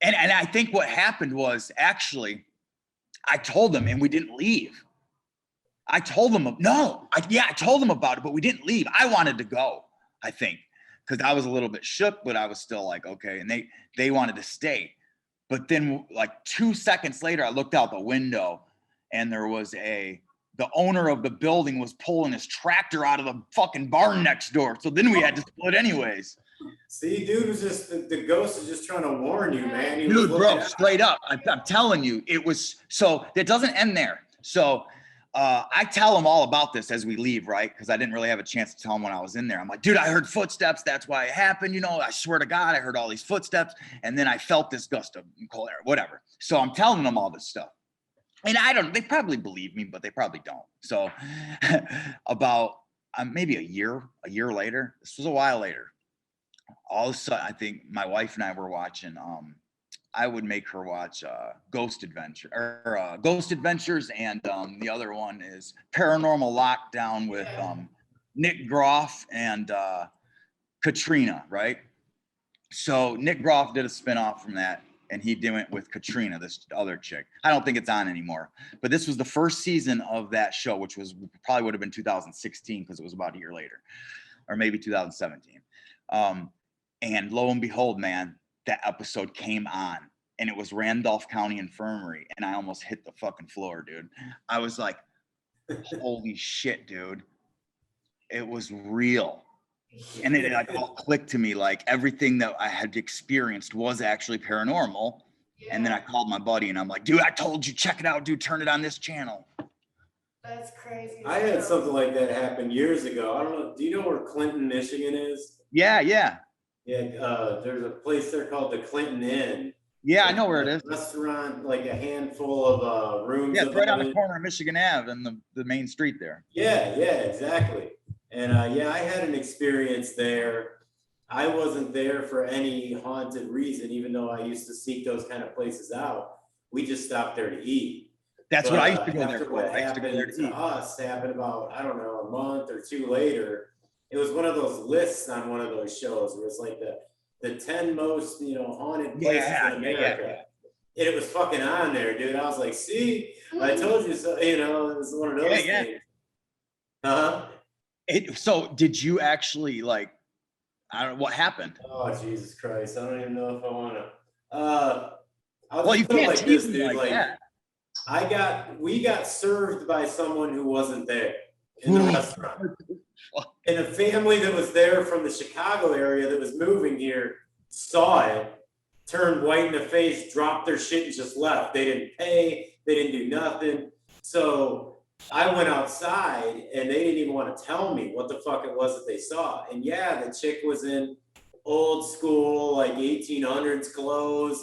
and I think what happened was actually I told them and we didn't leave. I told them, I told them about it, but we didn't leave. I wanted to go, I think, because I was a little bit shook, but I was still like, okay. And they wanted to stay. But then like 2 seconds later, I looked out the window and there was the owner of the building was pulling his tractor out of the fucking barn next door. So then we had to split anyways. See, dude was just, the ghost is just trying to warn you, man. Dude, bro, straight up. I'm telling you, it was, so it doesn't end there. So I tell them all about this as we leave, right? Because I didn't really have a chance to tell them when I was in there. I'm like, dude, I heard footsteps. That's why it happened. You know, I swear to God, I heard all these footsteps. And then I felt this gust of cold air, whatever. So I'm telling them all this stuff. And they probably believe me, but they probably don't. So about maybe a year later, this was a while later, all of a sudden, I think my wife and I were watching, I would make her watch Ghost Adventures, and the other one is Paranormal Lockdown with Nick Groff and Katrina, right? So Nick Groff did a spinoff from that. and he did it with Katrina, this other chick. I don't think it's on anymore, but this was the first season of that show, which was probably would have been 2016 because it was about a year later, or maybe 2017. And lo and behold, man, that episode came on, and it was Randolph County Infirmary, and I almost hit the fucking floor, dude. I was like, holy shit, dude. It was real. And it like all clicked to me, like everything that I had experienced was actually paranormal. Yeah. And then I called my buddy and I'm like, dude, I told you, check it out, dude, turn it on this channel. That's crazy. I had something like that happen years ago. I don't know. Do you know where Clinton, Michigan is? Yeah, yeah. Yeah, there's a place there called the Clinton Inn. Yeah, I know where it is. Restaurant, like a handful of rooms. Yeah, it's right on the corner of Michigan Ave and the main street there. Yeah, exactly. And yeah, I had an experience there. I wasn't there for any haunted reason, even though I used to seek those kind of places out. We just stopped there to eat. That's what I used to go after there for. What I used to go there happened to to eat. us happened about, I don't know, a month or two later. It was one of those lists on one of those shows where it's like the 10 most, haunted places in America. And it was fucking on there, dude. I was like, see, I told you so, it was one of those things. Uh-huh. So did you actually like, I don't know what happened? Oh, Jesus Christ. I don't even know if I want to. Well, you can't tease me like that. We got served by someone who wasn't there in the restaurant. And a family that was there from the Chicago area that was moving here saw it, turned white in the face, dropped their shit and just left. They didn't pay. They didn't do nothing. So I went outside and they didn't even want to tell me what the fuck it was that they saw. And yeah, the chick was in old school, like 1800s clothes,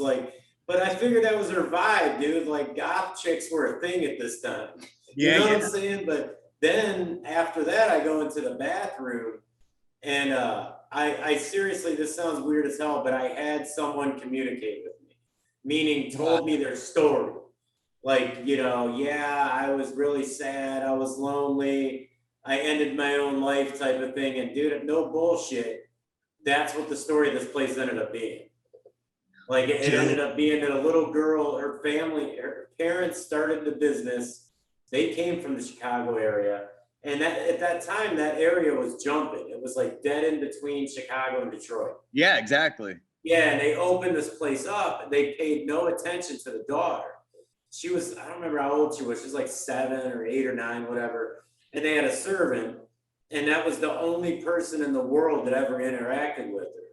but I figured that was her vibe, dude. Like goth chicks were a thing at this time. You know what I'm saying? But then after that, I go into the bathroom and I seriously, this sounds weird as hell, but I had someone communicate with me, meaning told me their story. Like, yeah, I was really sad. I was lonely. I ended my own life type of thing. And dude, no bullshit. That's what the story of this place ended up being. Like it ended up being that a little girl, her family, her parents started the business. They came from the Chicago area. And at that time, that area was jumping. It was like dead in between Chicago and Detroit. Yeah, exactly. Yeah, and they opened this place up. They paid no attention to the daughter. She was, I don't remember how old she was. She was like 7 or 8 or 9, whatever. And they had a servant. And that was the only person in the world that ever interacted with her.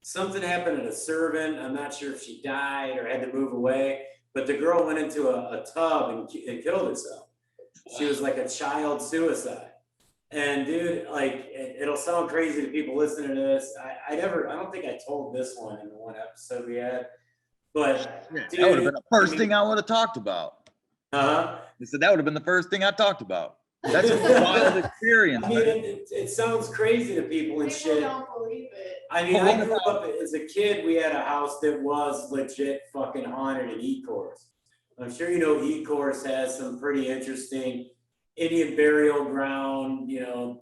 Something happened to the servant. I'm not sure if she died or had to move away. But the girl went into a tub and killed herself. She was like a child suicide. And dude, like, it'll sound crazy to people listening to this. I don't think I told this one in the one episode we had. But dude, that would have been the first thing I would have talked about. I said that would have been the first thing I talked about. That's a wild experience. I mean, it sounds crazy to people and People shit. don't believe it. I mean, I grew up as a kid. We had a house that was legit fucking haunted in Ecorse. I'm sure you know Ecorse has some pretty interesting Indian burial ground,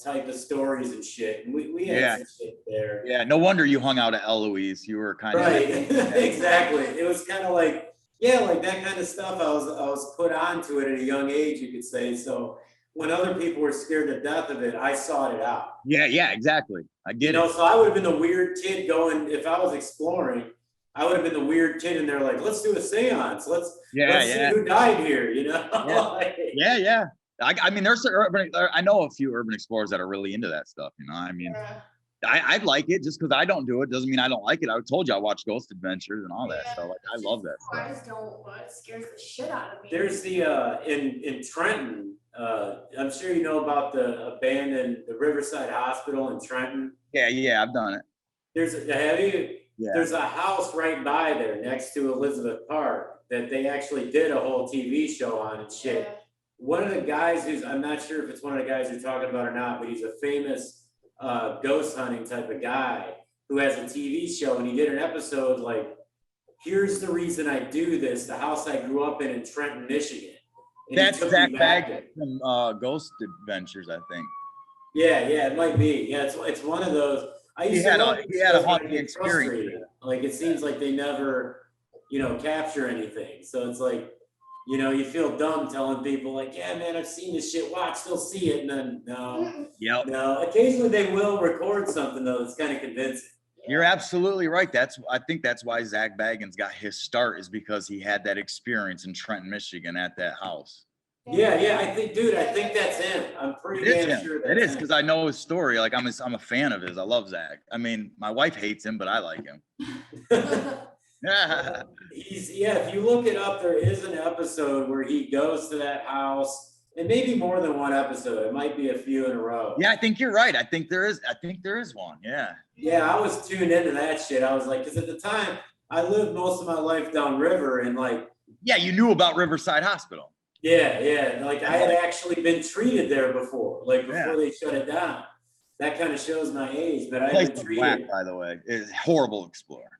type of stories and shit. And we had some shit there. Yeah, no wonder you hung out at Eloise. You were kind of right. Exactly. It was kind of like, like that kind of stuff. I was put onto it at a young age, you could say. So when other people were scared to death of it, I sought it out. Yeah, exactly. I get it. So I would have been the weird kid going, if I was exploring, I would have been the weird kid in there, like, let's do a seance. Let's see who died here, Yeah. I mean, there's I know a few urban explorers that are really into that stuff, I mean, I like it just because I don't do it doesn't mean I don't like it. I told you I watch Ghost Adventures and all that stuff. Like, I love that stuff. I just don't, but it scares the shit out of me. There's the in Trenton. I'm sure you know about the Riverside Hospital in Trenton. Yeah, I've done it. There's a house right by there next to Elizabeth Park that they actually did a whole TV show on and shit. Yeah. One of the guys I'm not sure if it's one of the guys you're talking about or not, but he's a famous ghost hunting type of guy who has a TV show, and he did an episode like, here's the reason I do this, the house I grew up in Trenton, Michigan. And that's Zach Baggett from Ghost Adventures, I think. Yeah, it might be. Yeah, it's one of those. He had a haunting experience. Like, it seems like they never capture anything. So it's like, you feel dumb telling people like, yeah, man, I've seen this shit. Watch, they'll see it. And then no. Occasionally they will record something though that's kind of convincing. You're absolutely right. I think that's why Zach Baggins got his start, is because he had that experience in Trenton, Michigan at that house. Yeah. I think that's him. I'm pretty damn sure it is, because I know his story. Like I'm a fan of his. I love Zach. I mean, my wife hates him, but I like him. If you look it up, there is an episode where he goes to that house. And maybe more than one episode. It might be a few in a row. Yeah, I think you're right. I think there is one. Yeah. Yeah, I was tuned into that shit. I was like, because at the time I lived most of my life downriver and like. Yeah, you knew about Riverside Hospital. Yeah. Like I had actually been treated there before, like before they shut it down. That kind of shows my age, but I had been treated. Whack, by the way, it's horrible Explorer.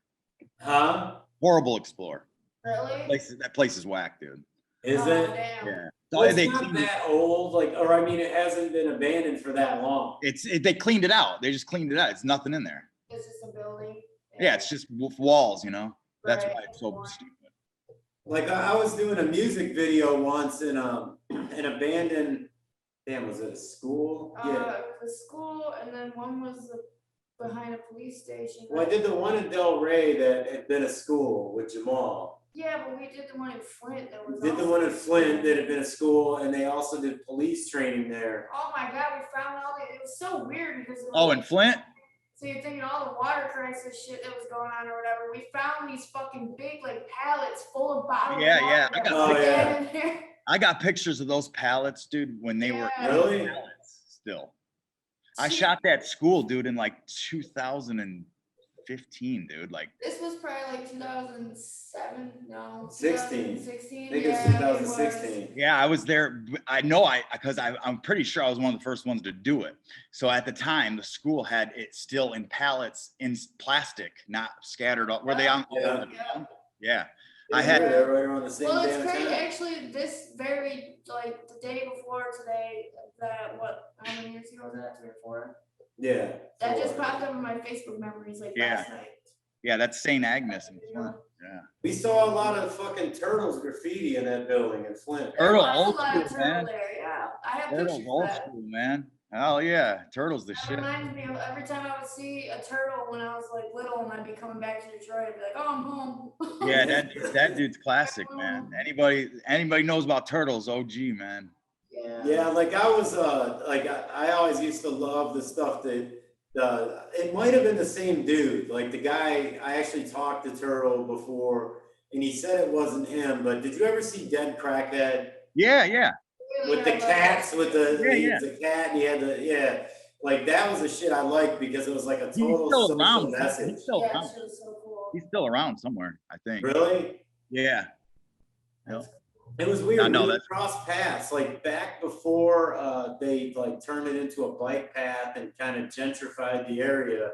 Huh? Horrible Explorer. Really? That place is whack, dude. Is it? Damn. Yeah. Well, it's not that old, it hasn't been abandoned for that long. They cleaned it out. They just cleaned it out. It's nothing in there. It's just a building. Yeah, it's just walls, That's Right. why it's so stupid. Like I was doing a music video once in an abandoned, was it a school? The school, and then one was behind a police station. Well, I did the one in Del Rey that had been a school with Jamal. Yeah, but we did the one in Flint that was. Did the one in Flint that had been a school, and they also did police training there. Oh my God, we found all it was so weird because. In Flint? So you're thinking all the water crisis shit that was going on or whatever. We found these fucking big pallets full of bottles. Yeah. I I got pictures of those pallets, dude, when they were really pallets still. I shot that school, dude, in 2015, dude. This was probably 2007, no. 16. 2016. I think it's 2016. Yeah, I was there. I know because I'm pretty sure I was one of the first ones to do it. So at the time, the school had it still in pallets in plastic, not scattered up. Were they on? Yeah. I had. Right around the same It's crazy. Actually, this very the day before today. How many years ago was that? 3 or 4? Yeah. That just popped up in my Facebook memories last night. Yeah, that's St. Agnes in Flint. Yeah. We saw a lot of fucking Turtles graffiti in that building in Flint. Turtle, old school, man. There, yeah. I have Turtles, pictures old of that. school, man. Hell yeah, Turtles the That shit. reminds me of every time I would see a turtle when I was little and I'd be coming back to Detroit, I'd be like, oh, I'm home. Yeah, that dude's classic, man. Anybody knows about Turtles, OG, man. Yeah, I was I always used to love the stuff that it might have been the same dude. Like the guy, I actually talked to Turtle before and he said it wasn't him, but did you ever see Dead Crackhead? Yeah. With the cats, with the cat, and he had that was the shit I liked because it was like a total social message. He's still around. So cool. He's still around somewhere, I think. Really? Yeah. It was weird. I know we that. Cross paths back before they turned it into a bike path and kind of gentrified the area.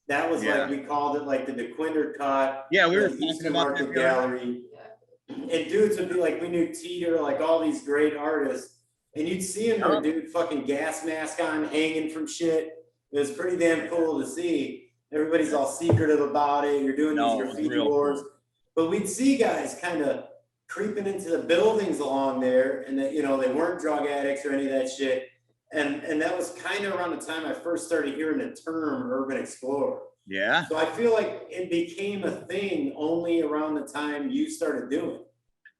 That was we called it the Dequindre cut. Yeah, we were Eastern talking about Market that Gallery. And dudes would be we knew Teeter, all these great artists, and you'd see him there, dude, fucking gas mask on, hanging from shit. It was pretty damn cool to see. Everybody's all secretive about it. You're doing these graffiti wars, but we'd see guys kind of creeping into the buildings along there, and that they weren't drug addicts or any of that shit. And that was kind of around the time I first started hearing the term urban explorer. Yeah. So I feel like it became a thing only around the time you started doing it.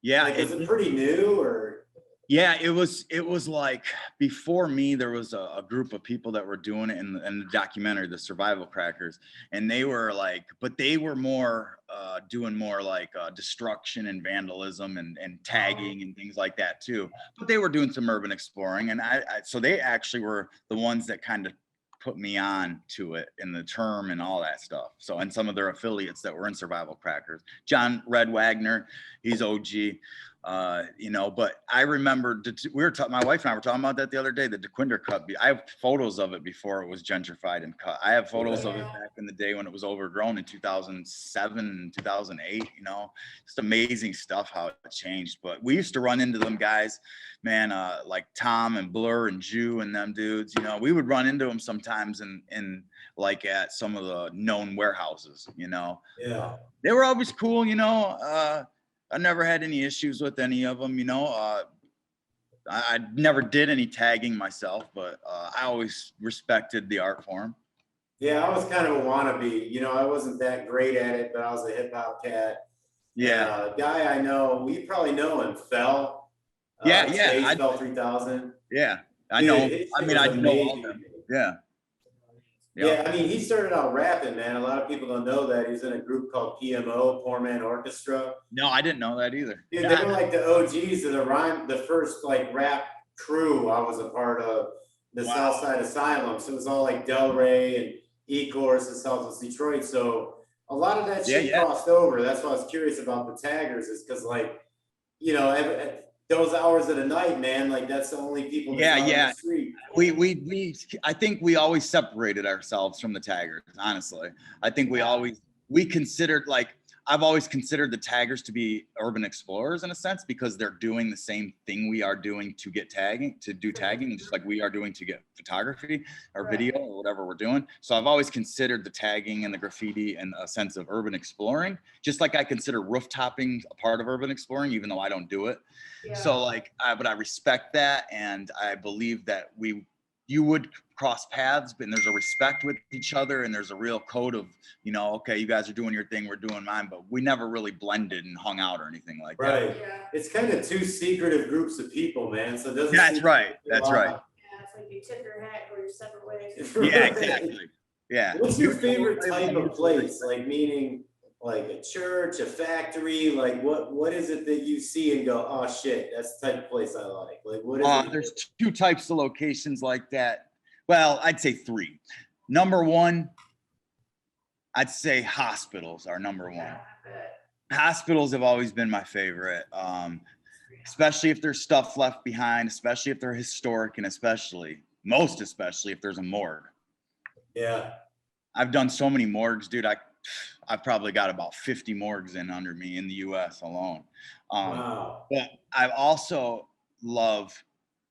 Yeah. Is it pretty new or? Yeah, it was before me, there was a group of people that were doing it in the documentary, the Survival Crackers. And they were but they were more doing more destruction and vandalism and tagging and things like that too. But they were doing some urban exploring. And so they actually were the ones that kind of put me on to it in the term and all that stuff. So, and some of their affiliates that were in Survival Crackers, John Red Wagner, he's OG. You know, but I remember we were talking, my wife and I were talking about that the other day, the Dequindre cut. I have photos of it before it was gentrified and cut. I have photos of it back in the day when it was overgrown in 2007, 2008, you know, just amazing stuff how it changed. But we used to run into them guys, man, like Tom and Blur and Jew and them dudes, you know, we would run into them sometimes in like at some of the known warehouses, you know. Yeah. They were always cool, you know. I never had any issues with any of them, you know. I never did any tagging myself, but I always respected the art form. Yeah, I was kind of a wannabe. You know, I wasn't that great at it, but I was a hip hop cat. Yeah. Guy I know, we probably know him, Fell. Yeah. Fell 3000. Yeah, I Dude, know. his I shit mean, was I know all amazing. them. Yeah. Yeah, I mean, he started out rapping, man. A lot of people don't know that. He's in a group called PMO, Poor Man Orchestra. No, I didn't know that either. Dude, they were like the OGs of the first like rap crew I was a part of, the Southside Asylum. So it was all like Del Rey and E-Course and Southwest Detroit. So a lot of that shit crossed over. That's why I was curious about the taggers, is because, like, you know, at those hours of the night, man, like that's the only people that's on the street. I think we always separated ourselves from the taggers, honestly. I think we considered, like, I've always considered the taggers to be urban explorers in a sense, because they're doing the same thing we are doing to get tagging, to do tagging, just like we are doing to get photography or video or whatever we're doing. So I've always considered the tagging and the graffiti and a sense of urban exploring, just like I consider rooftopping a part of urban exploring, even though I don't do it. Yeah. So like, but I respect that. And I believe that you would cross paths, but there's a respect with each other, and there's a real code of, you know, okay, you guys are doing your thing, we're doing mine, but we never really blended and hung out or anything like that. Right. Yeah. It's kind of two secretive groups of people, man. So it doesn't. That's right. That's right. Yeah, it's like you tip your hat or you're separate ways. Yeah, exactly. Yeah. What's your favorite type of place? Like, meaning like a church, a factory, like what is it that you see and go, oh shit, that's the type of place I like? Like, what is it? There's two types of locations like that. Well, I'd say three. Number one, I'd say hospitals are number one. Hospitals have always been my favorite, especially if there's stuff left behind, especially if they're historic, and most especially if there's a morgue. Yeah. I've done so many morgues, dude. I've probably got about 50 morgues under me in the US alone. Wow. But I also love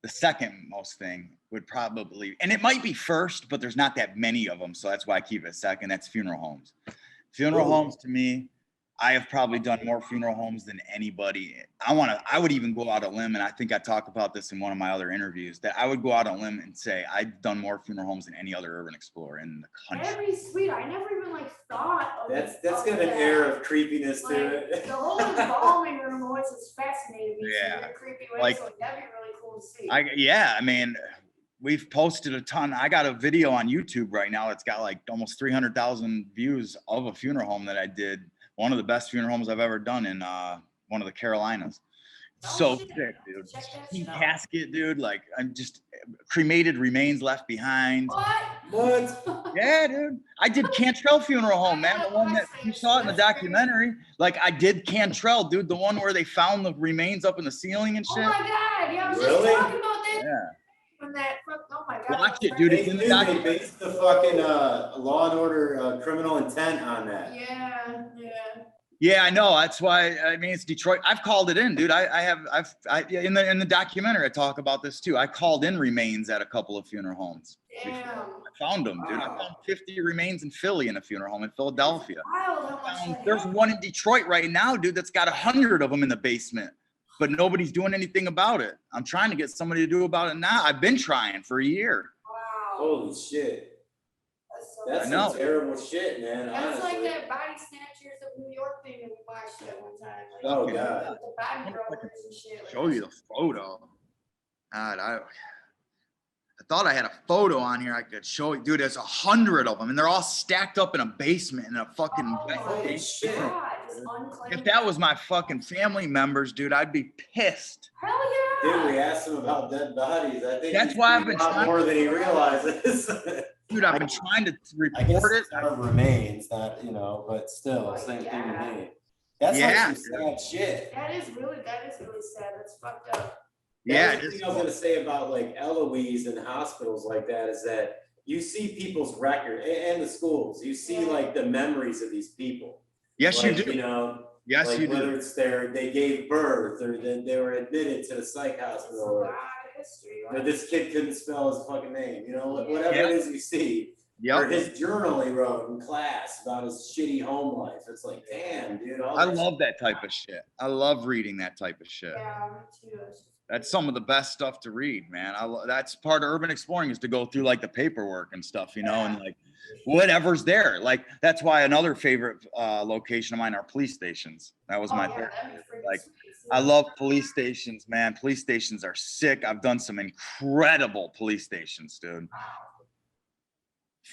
the second most thing would probably, and it might be first, but there's not that many of them. So that's why I keep it second. That's funeral homes. Funeral homes, to me, I have probably done more funeral homes than anybody. I would even go out on a limb, and I think I talked about this in one of my other interviews, that I would go out on a limb and say I've done more funeral homes than any other urban explorer in the country. Very sweet. I never even thought of that's got an air of creepiness to it. The whole embalming room always has fascinated me in a creepy way. Like, so that'd be really cool to see. I mean, we've posted a ton. I got a video on YouTube right now that's got like almost 300,000 views of a funeral home that I did. One of the best funeral homes I've ever done in one of the Carolinas. Sick, dude. King casket, dude. Like, I'm just cremated remains left behind. What? Yeah, dude. I did Cantrell Funeral Home, man. The one that you saw it in the documentary. Like, I did Cantrell, dude. The one where they found the remains up in the ceiling and shit. Oh my god! Yeah, I was Really? just talking about that. Yeah. From that, oh my god. Watch it, dude. It's in the documentary. They based the fucking Law and Order Criminal Intent on that. Yeah. Yeah, I know. That's why. I mean, it's Detroit. I've called it in, dude. I've in the documentary I talk about this too. I called in remains at a couple of funeral homes. Damn. I found them, dude. I found 50 remains in Philly in a funeral home in Philadelphia. There's one in Detroit right now, dude, that's got 100 of them in the basement, but nobody's doing anything about it. I'm trying to get somebody to do about it now. I've been trying for a year. Wow. Holy shit. That's some terrible shit, man. That's honestly. like that Body Snatchers of New York thing that we watched at one time. Like, Oh god. the body brokers and shit. Like, Show you the photo. God, I thought I had a photo on here I could show you. Dude, there's 100 of them, and they're all stacked up in a basement in a fucking Holy shit. God, just unclaimed. If that was my fucking family members, dude, I'd be pissed. Hell yeah. Dude, we asked him about dead bodies. I think That's he's why I've seen been a lot trying more to- than he realizes. Dude, I've been trying to I guess report it. it's not remains, not, but still, Oh, same thing yeah. to me. That's Yeah. like some sad shit. That is really sad. That's fucked up. Yeah, That was the thing I was gonna say about like Eloise and hospitals like that is that you see people's record and the schools. You see like the memories of these people. Yes, like, you do. You know, Yes, like you whether do. it's they gave birth or then they were admitted to the psych It's a hospital lot or of history. this kid couldn't spell his fucking name. You know, whatever Yeah. it is you see. Yep. Or his journal he wrote in class about his shitty home life. It's like, damn, dude. I love that type of shit. I love reading that type of shit. Yeah, me too. That's some of the best stuff to read, man. That's part of urban exploring is to go through like the paperwork and stuff, you know, and like whatever's there. Like that's why another favorite location of mine are police stations. That was my favorite. Like I love police stations, man. Police stations are sick. I've done some incredible police stations, dude.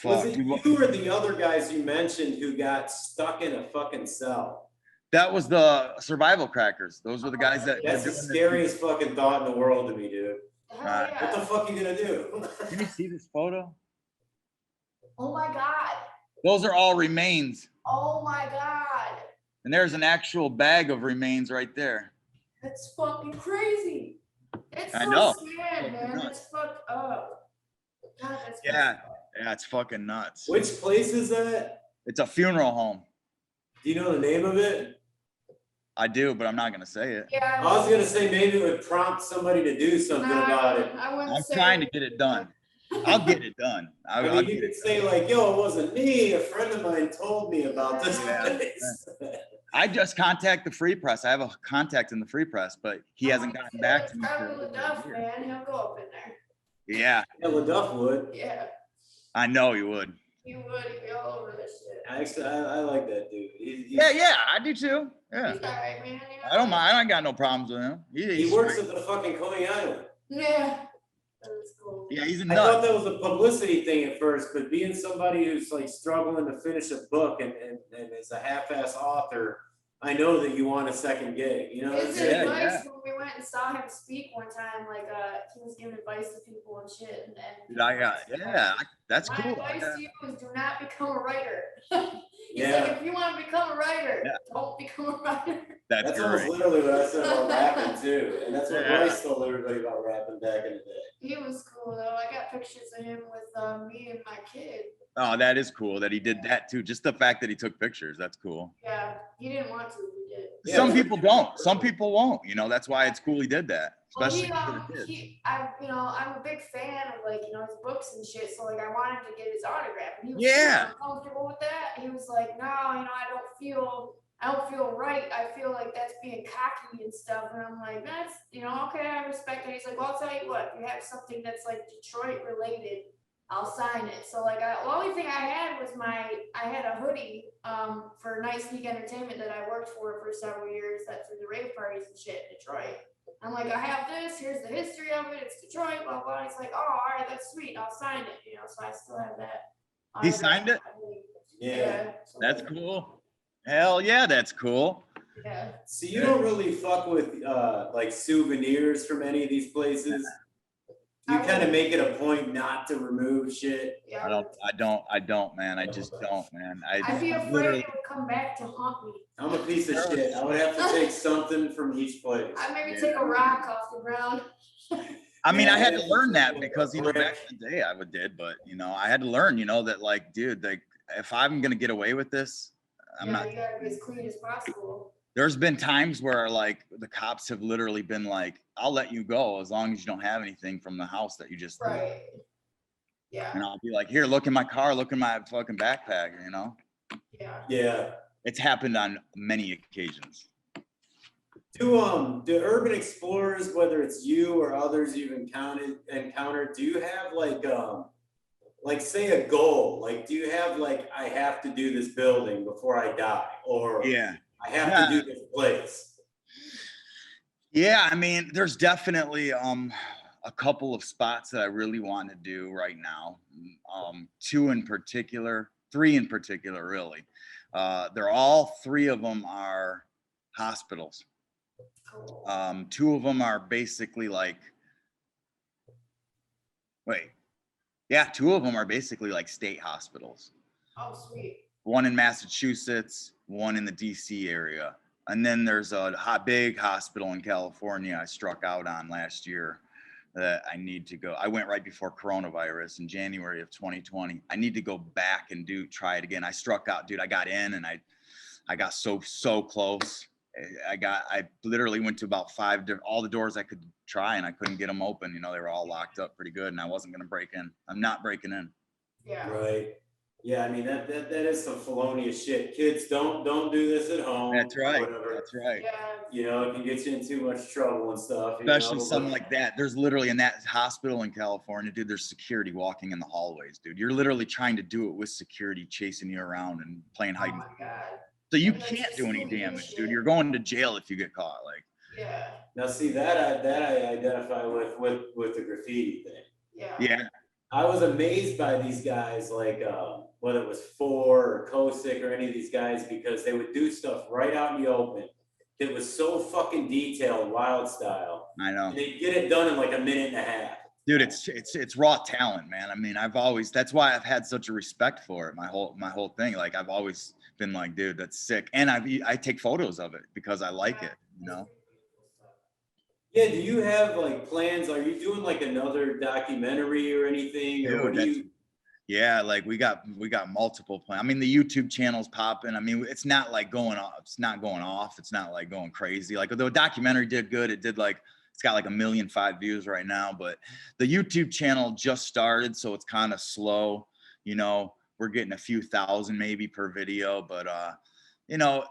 Was Fuck. it you or the other guys you mentioned who got stuck in a fucking cell? That was the survival crackers. Those were the guys that. That's the scariest fucking thought in the world to me, dude. Yeah. What the fuck are you gonna do? Can you see this photo? Oh my God. Those are all remains. Oh my God. And there's an actual bag of remains right there. That's fucking crazy. It's I so know. sad, man. It's fucked up. God, that's Yeah. Yeah, it's fucking nuts. Which place is that? It's a funeral home. Do you know the name of it? I do, but I'm not gonna say it. Yeah. I was gonna say maybe it would prompt somebody to do something about it. I'm trying to get it done. I'll get it done. I mean, you could say like, "Yo, it wasn't me. A friend of mine told me about this place." I just contact the Free Press. I have a contact in the Free Press, but he hasn't gotten back to me. Probably LeDuff, man. He'll go up in there. Yeah, Yeah, LeDuff would. Yeah, I know he would. he would. He'd be all over this shit. Actually, I like that dude. Yeah, I do too. Yeah, He's all right, man. I don't mind. I ain't got no problems with him. He works at the fucking Coney Island. Yeah. That's cool. Yeah, he's a I thought nut. that was a publicity thing at first, but being somebody who's like struggling to finish a book and is a half-ass author, I know that you want a second gig. You know what I'm His saying? advice when we went and saw him speak one time, like he was giving advice to people and shit. And That's my cool. advice to you is do not become a writer. He's Yeah. like, if you want to become a writer, don't become a writer. That's almost great. literally what I said about rapping too, and that's what Yeah. Royce told everybody about rapping back in the day. He was cool though. I got pictures of him with me and my kid. Oh, that is cool that he did that too. Just the fact that he took pictures, that's cool. Yeah, he didn't want to. He did. Yeah, Some it's people don't. Some people won't. You know, that's why it's cool he did that, Well, especially for the kids. I'm a big fan of like, his books and shit. So like, I wanted to get his autograph. And he was Yeah. super uncomfortable with that. He was like, no, I don't feel right. I feel like that's being cocky and stuff. And I'm like, that's, okay, I respect it. He's like, well, I'll tell you what, if you have something that's like Detroit related, I'll sign it. So like, the only thing I had was I had a hoodie for Nice Geek Entertainment that I worked for several years. That's for the rave parties and shit in Detroit. I'm like, I have this. Here's the history of it. It's Detroit, blah blah. He's like, oh, all right, that's sweet. I'll sign it. So I still have that. He signed it? Yeah. So, That's cool. Hell yeah, that's cool. Yeah. So you don't really fuck with like souvenirs from any of these places. You kind of make it a point not to remove shit. Yeah. I don't, man. I just don't, man. I'd be afraid it would come back to haunt me. I'm a piece of shit. I would have to take something from each place. I'd maybe take a rock off the ground. I mean, I had to learn that because, back in the day I did, but, I had to learn, that like, dude, like if I'm going to get away with this, I'm not. You gotta be as clean as possible. There's been times where like the cops have literally been like, I'll let you go as long as you don't have anything from the house that you just did. Right. Yeah. And I'll be like, here, look in my car, look in my fucking backpack, Yeah. Yeah. It's happened on many occasions. Do urban explorers, whether it's you or others you've encountered, do you have like say a goal? Like, do you have like, I have to do this building before I die, or Yeah. I have to do this place? Yeah, I mean, there's definitely a couple of spots that I really want to do right now. Three in particular, really. They're all three of them are hospitals. Cool. Two of them are basically like, two of them are basically like state hospitals. Oh, sweet. One in Massachusetts, one in the DC area. And then there's a big hospital in California I struck out on last year that I need to go. I went right before coronavirus in January of 2020. I need to go back and try it again. I struck out, dude. I got in and I got so close. I literally went to about all the doors I could try, and I couldn't get them open. You know, they were all locked up pretty good, and I wasn't going to break in. I'm not breaking in. Yeah. Right. Yeah, I mean that is some felonious shit. Kids, don't do this at home. That's right. Whatever. That's right. Yeah. You know, it can get you in too much trouble and stuff. Especially something like that. There's literally in that hospital in California, dude, there's security walking in the hallways, dude. You're literally trying to do it with security chasing you around and playing hide and Oh seek. my God. So you And that's can't just do any stupid damage, shit. dude. You're going to jail if you get caught. Like, Yeah. Now, see that I identify with the graffiti thing. Yeah. yeah, I was amazed by these guys, like whether it was Four or Kosick or any of these guys, because they would do stuff right out in the open. It was so fucking detailed, wild style. I know. And they get it done in like a minute and a half. Dude, it's raw talent, man. I mean, that's why I've had such a respect for it. My whole thing. Like, I've always been like, dude, that's sick. And I take photos of it because I like it, you know? Yeah, do you have like plans? Are you doing like another documentary or anything? Or Dude, yeah, like we got multiple plans. I mean, the YouTube channel's popping. I mean, it's not like going off. It's not going off. It's not like going crazy. Like the documentary did good. It's got like 1.5 million views right now, but the YouTube channel just started, so it's kind of slow. You know, we're getting a few thousand maybe per video, but you know,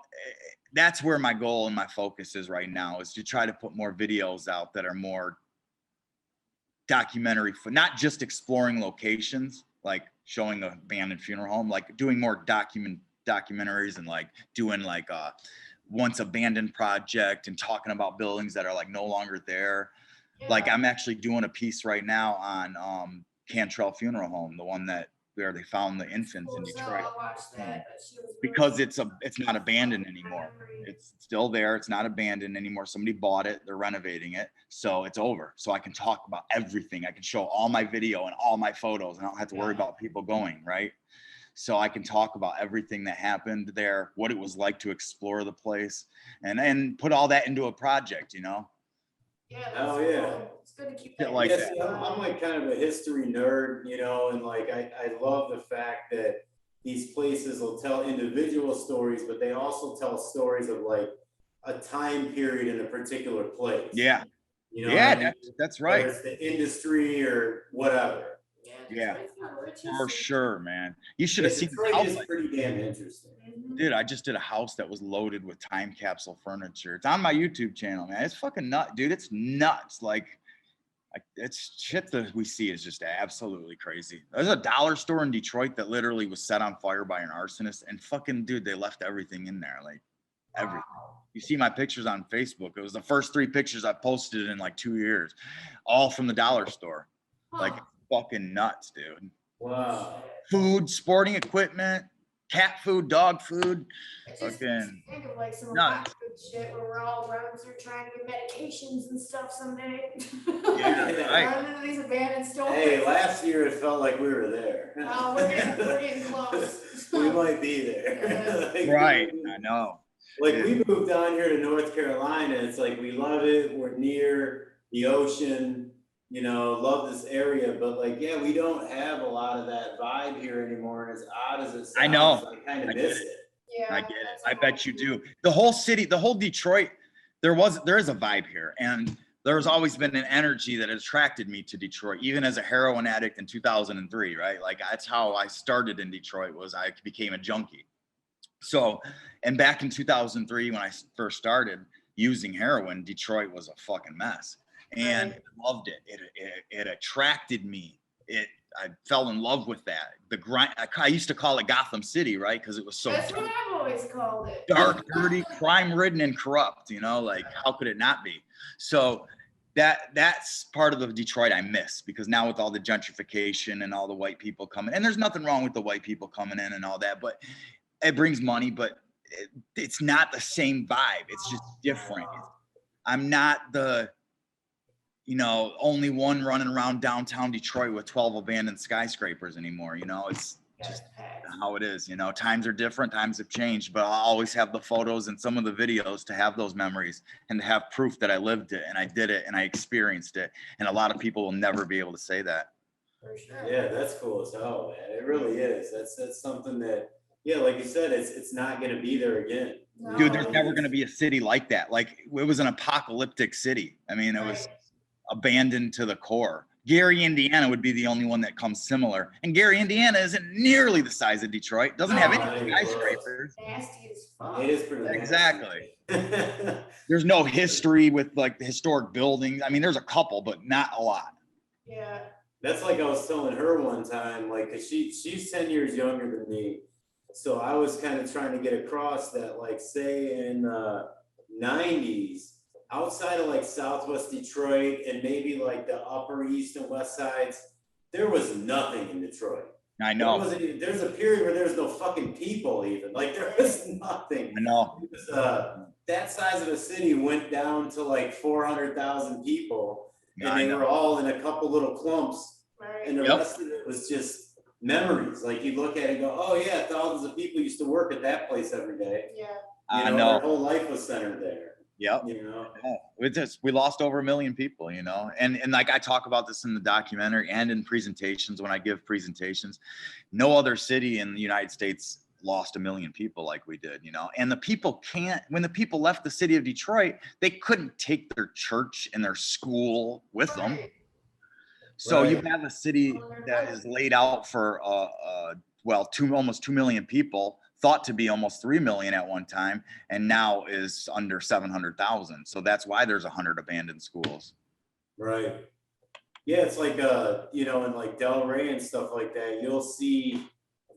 that's where my goal and my focus is right now, is to try to put more videos out that are more documentary, for not just exploring locations, like showing the abandoned funeral home, like doing more documentaries and like doing like once abandoned project and talking about buildings that are like no longer there. Yeah. Like I'm actually doing a piece right now on Cantrell Funeral Home, the one where they found the infants in Detroit. I'll watch that. She was Because really it's not abandoned anymore. It's still there. It's not abandoned anymore. Somebody bought it. They're renovating it. So it's over. So I can talk about everything. I can show all my video and all my photos, and I don't have to worry about people going, right? So I can talk about everything that happened there, what it was like to explore the place, and put all that into a project, you know? Yeah, that's Oh, yeah. cool. It's good to keep Shit that. like Yeah, that. see, I'm like kind of a history nerd, you know, and like I love the fact that these places will tell individual stories, but they also tell stories of like a time period in a particular place. Yeah. You know, Yeah, what I mean? that's right. Whether it's the industry or whatever. Yeah. Detroit's got a rich For history. sure, man. You should have seen the Detroit house. is pretty damn interesting. Mhm. Dude, I just did a house that was loaded with time capsule furniture. It's on my YouTube channel, man. It's fucking nuts, dude. It's nuts. Like, it's shit that we see is just absolutely crazy. There's a dollar store in Detroit that literally was set on fire by an arsonist, and fucking dude, they left everything in there, like everything. You see my pictures on Facebook. It was the first 3 pictures I posted in like 2 years, all from the dollar store. Like, Huh. fucking nuts, dude. Wow. Food, sporting equipment, cat food, dog food. It just makes Fucking me think of like some of nuts. that good shit where we're all running through trying to get medications and stuff someday. Yeah, right. Running into these abandoned stores. Hey, last year it felt like we were there. Oh, we're getting close. We might be there. Like, Right, I know. Like we moved down here to North Carolina. It's like we love it. We're near the ocean, you know, love this area. But like, yeah, we don't have a lot of that vibe here anymore. And as odd as it sounds, I know. I kind I of get miss it. it. Yeah, I get it. that's I how bet you do. The whole city, the whole Detroit, there is a vibe here. And there's always been an energy that attracted me to Detroit, even as a heroin addict in 2003, right? Like that's how I started in Detroit, was I became a junkie. So, and back in 2003, when I first started using heroin, Detroit was a fucking mess. And I loved it. It attracted me. I fell in love with that. The grind. I used to call it Gotham City, right? Because it was so That's what I've always called it. dark, dirty, crime-ridden, and corrupt. You know, like how could it not be? So that's part of the Detroit I miss, because now with all the gentrification and all the white people coming, and there's nothing wrong with the white people coming in and all that, but it brings money, but it's not the same vibe. It's just different. I'm not the, you know, only one running around downtown Detroit with 12 abandoned skyscrapers anymore. You know, it's just packed. how it is, you know. Times are different, times have changed, but I'll always have the photos and some of the videos to have those memories and to have proof that I lived it and I did it and I experienced it. And a lot of people will never be able to say that. For sure. Yeah, that's cool as hell, man. It really is. That's something that, yeah, like you said, it's not gonna be there again. No. Dude, there's never going to be a city like that. Like, it was an apocalyptic city. I mean, it was abandoned to the core. Gary, Indiana would be the only one that comes similar. And Gary, Indiana isn't nearly the size of Detroit. Doesn't have any skyscrapers. Nasty as fuck. It is pretty nasty. Exactly. There's no history with like the historic buildings. I mean, there's a couple, but not a lot. Yeah. That's like I was telling her one time, like, 'cause she's 10 years younger than me. So I was kind of trying to get across that, like, say in the 90s, outside of like Southwest Detroit and maybe like the Upper East and West Sides, there was nothing in Detroit. I know. There's a period where there's no fucking people even. Like, there was nothing. I know. It was, that size of a city went down to like 400,000 people, and they were all in a couple little clumps, and the rest of it was just memories. Like, you look at it and go, oh yeah, thousands of people used to work at that place every day. Yeah. I know. Their whole life was centered there. Yep. You know, we lost over 1 million people, you know, and like I talk about this in the documentary and in presentations when I give presentations. No other city in the United States lost 1 million people like we did, you know, and the people when the people left the city of Detroit, they couldn't take their church and their school with them. So you have a city that is laid out for almost 2 million people, thought to be almost 3 million at one time, and now is under 700,000. So that's why there's 100 abandoned schools. Right. Yeah, it's like you know, in like Delray and stuff like that, you'll see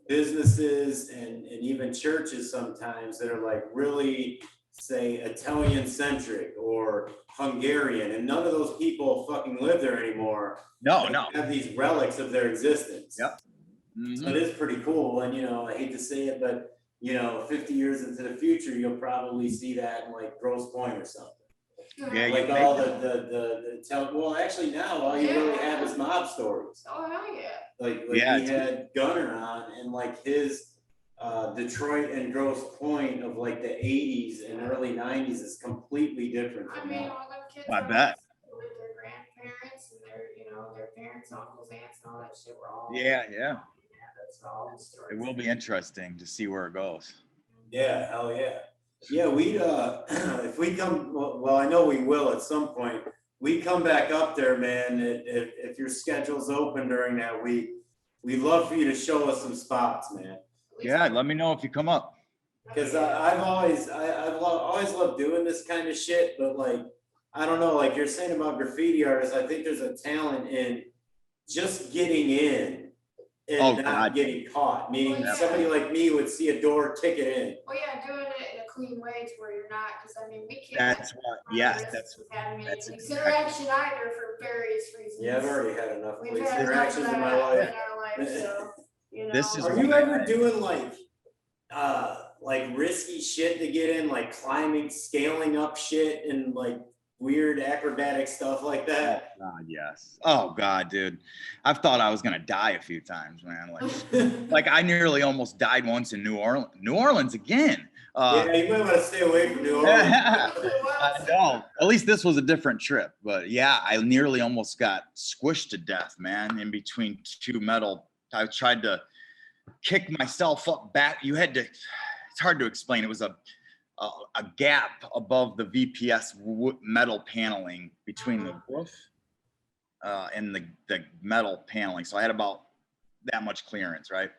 businesses and even churches sometimes that are like really, say, Italian centric or Hungarian, and none of those people fucking live there anymore. No. They have these relics of their existence. Yep. Mm-hmm. So it is pretty cool. And, you know, I hate to say it, but, you know, 50 years into the future, you'll probably see that in like Grosse Pointe or something. Yeah, like all well, actually now all you really have is mob stories. Oh hell yeah. Like we had Gunner on, and like his Detroit and Grosse Pointe of like the 80s and early 90s is completely different from that. All them kids I bet. with their grandparents and their parents, uncles, aunts, and all that shit were all. Yeah. That's all the stories. It will be interesting to see where it goes. Yeah, hell yeah. Yeah, we'd if we come, well, I know we will at some point. We come back up there, man. If your schedule's open during that week, we'd love for you to show us some spots, man. Yeah, let me know if you come up. Because I've always loved doing this kind of shit, but like, I don't know, like you're saying about graffiti artists, I think there's a talent in just getting in and not getting caught. Meaning somebody like me would see a door, kick it in. Well, yeah, doing it in a clean way to where you're not, because I mean, we can't. That's what. Yes, that's having any interaction either for various reasons. Yeah, I've already had enough We've police had interactions in my life. So, you know. This is. Are you ever doing like risky shit to get in, like climbing, scaling up shit, and like weird acrobatic stuff like that? Oh, God, yes. Oh God, dude. I've thought I was gonna die a few times, man. Like I nearly almost died once in New Orleans. New Orleans again. Yeah, you might want to stay away from New Orleans. I know. At least this was a different trip, but yeah, I nearly almost got squished to death, man. In between two metal, I tried to kick myself up back. It's hard to explain. It was a gap above the VPS metal paneling between the roof and the metal paneling. So I had about that much clearance, right?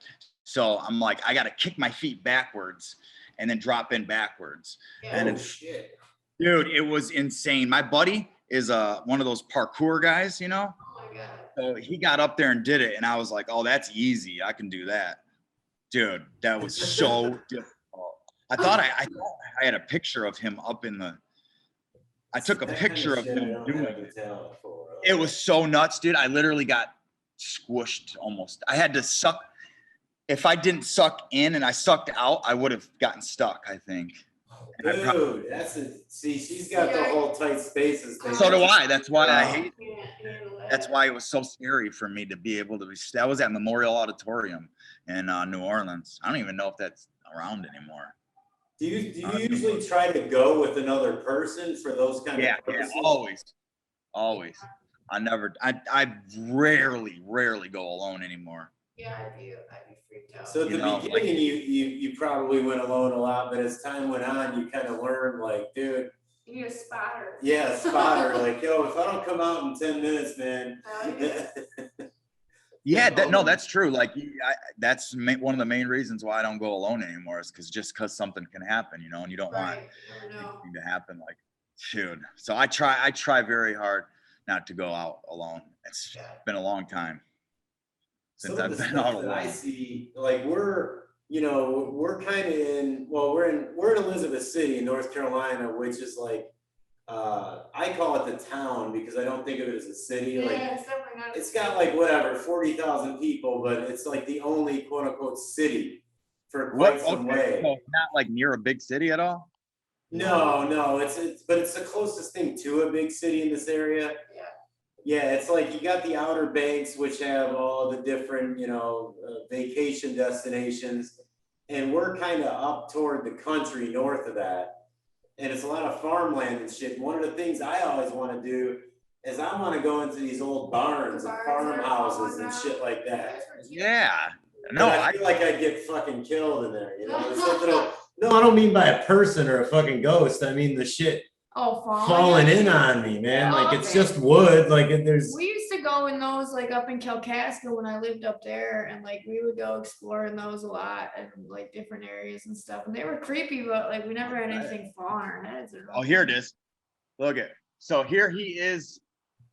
So I'm like, I got to kick my feet backwards and then drop in backwards. Yeah. And shit. Dude, it was insane. My buddy is one of those parkour guys, you know? Oh my God. So he got up there and did it. And I was like, oh, that's easy. I can do that. Dude, that was so difficult. I thought I had a picture of him up in the. I took a picture of him doing it. It was so nuts, dude. I literally got squished almost. I had to suck. If I didn't suck in and I sucked out, I would have gotten stuck, I think. Dude, she's got the whole tight spaces thing. So do I. That's why I hate it. That's why it was so scary for me to be able to be. That was at Memorial Auditorium in New Orleans. I don't even know if that's around anymore. Do you usually try to go with another person for those kind of purposes? Always. I rarely go alone anymore. Yeah, I'd be freaked out. So at the beginning, you probably went alone a lot, but as time went on, you kind of learned, like, dude. You need a spotter. Yeah, a spotter. Like, yo, if I don't come out in 10 minutes, man. Yeah, that's true. Like, that's one of the main reasons why I don't go alone anymore is because something can happen, you know, and you don't want anything to happen. Like, shoot. So I try very hard not to go out alone. It's been a long time since I've been out alone. I see, like, we're kind of we're in Elizabeth City in North Carolina, which is like, I call it the town because I don't think of it as a city. Yeah, like, it's definitely not. It's got like whatever 40,000 people, but it's like the only quote unquote city for quite some way. So not like near a big city at all. No, but it's the closest thing to a big city in this area. Yeah, it's like you got the Outer Banks, which have all the different, vacation destinations, and we're kind of up toward the country north of that. And it's a lot of farmland and shit. One of the things I always want to do is I want to go into these old barns and farmhouses and shit like that. Yeah. No, I feel like I'd get fucking killed in there. No, I don't mean by a person or a fucking ghost. I mean the shit falling in on me, man. Like, it's just wood. Like, there's. We used to go in those, like, up in Kalkaska when I lived up there, and like we would go explore in those a lot and like different areas and stuff. And they were creepy, but like we never had anything fall on our heads. Oh, here it is. Look at. So here he is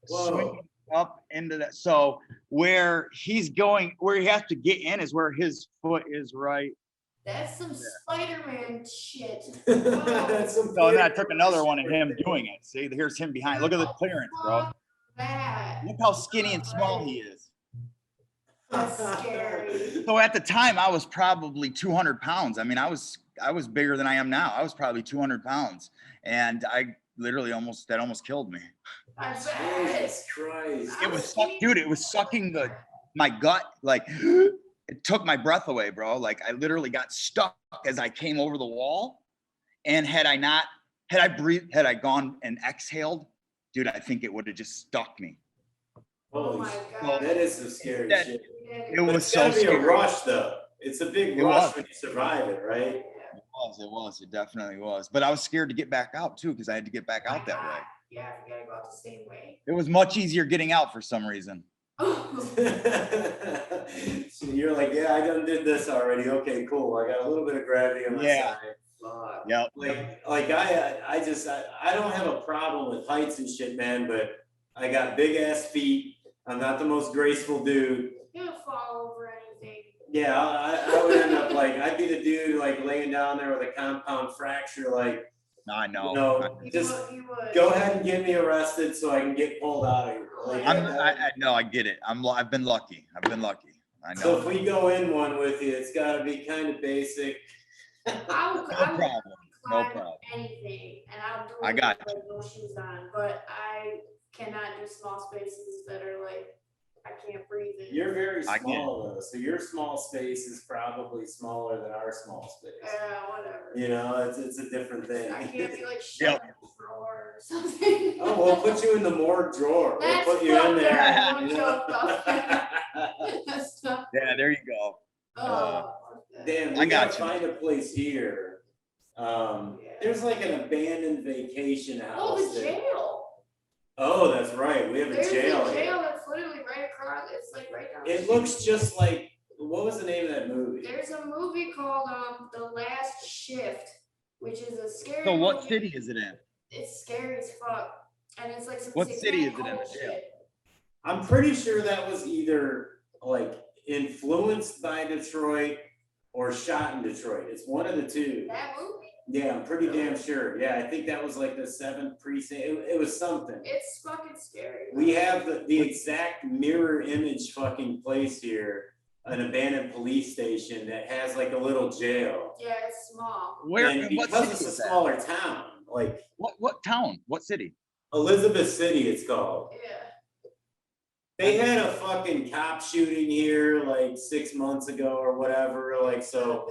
swinging up into that. So where he's going, where he has to get in is where his foot is right. That's some Spider-Man shit. So then I took another one of him doing it. See, here's him behind. Look at the clearance, bro. Look how skinny and small he is. That's scary. So at the time, I was probably 200 pounds. I mean, I was bigger than I am now. I was probably 200 pounds, and I literally almost killed me. Jesus Christ! It was, dude. It was sucking my gut, like. It took my breath away, bro. Like, I literally got stuck as I came over the wall. And had I gone and exhaled, dude, I think it would have just stuck me. Oh my God. That is some scary shit. It was so scary. It's a rush, though. It's a big rush when you survive it, right? It definitely was. But I was scared to get back out too, because I had to get back out that way. Yeah, you gotta go out the same way. It was much easier getting out for some reason. So you're like, yeah, I done did this already. Okay, cool. I got a little bit of gravity on my side. Yeah. Like I don't have a problem with heights and shit, man, but I got big ass feet. I'm not the most graceful dude. You'll fall over anything. Yeah, I would end up like, I'd be the dude like laying down there with a compound fracture, like. I know. Just go ahead and get me arrested so I can get pulled out of here. Like, I get it. I've been lucky. I know. So if we go in one with you, it's got to be kind of basic. No problem. Anything, and I'll do it I got with no shoes on, but I cannot do small spaces that are like I can't breathe in. You're very small though, so your small space is probably smaller than our small space. Yeah, whatever. You know, it's a different thing. I can't be like shut in the drawer or something. Oh, we'll put you in the morgue drawer. That's we'll put you in there. You know? Yeah, there you go. Damn, we gotta find a place here. There's like an abandoned vacation house. Oh, the jail. Oh, that's right. We have a jail. There's a jail that's literally right across. It's like right down. It looks just like. What was the name of that movie? There's a movie called The Last Shift, which is a scary. So what movie. city is it in? It's scary as fuck, and it's like some. What city is it in? The jail? Shit. I'm pretty sure that was either like influenced by Detroit or shot in Detroit. It's one of the two. That movie? Yeah, I'm pretty damn sure. Yeah, I think that was like the 7th precinct. It was something. It's fucking scary. We have the exact mirror image fucking place here, an abandoned police station that has like a little jail. Yeah, it's small. Where? And because it's a smaller town, like what town? What city? Elizabeth City, it's called. Yeah. They had a fucking cop shooting here like 6 months ago or whatever. Like, so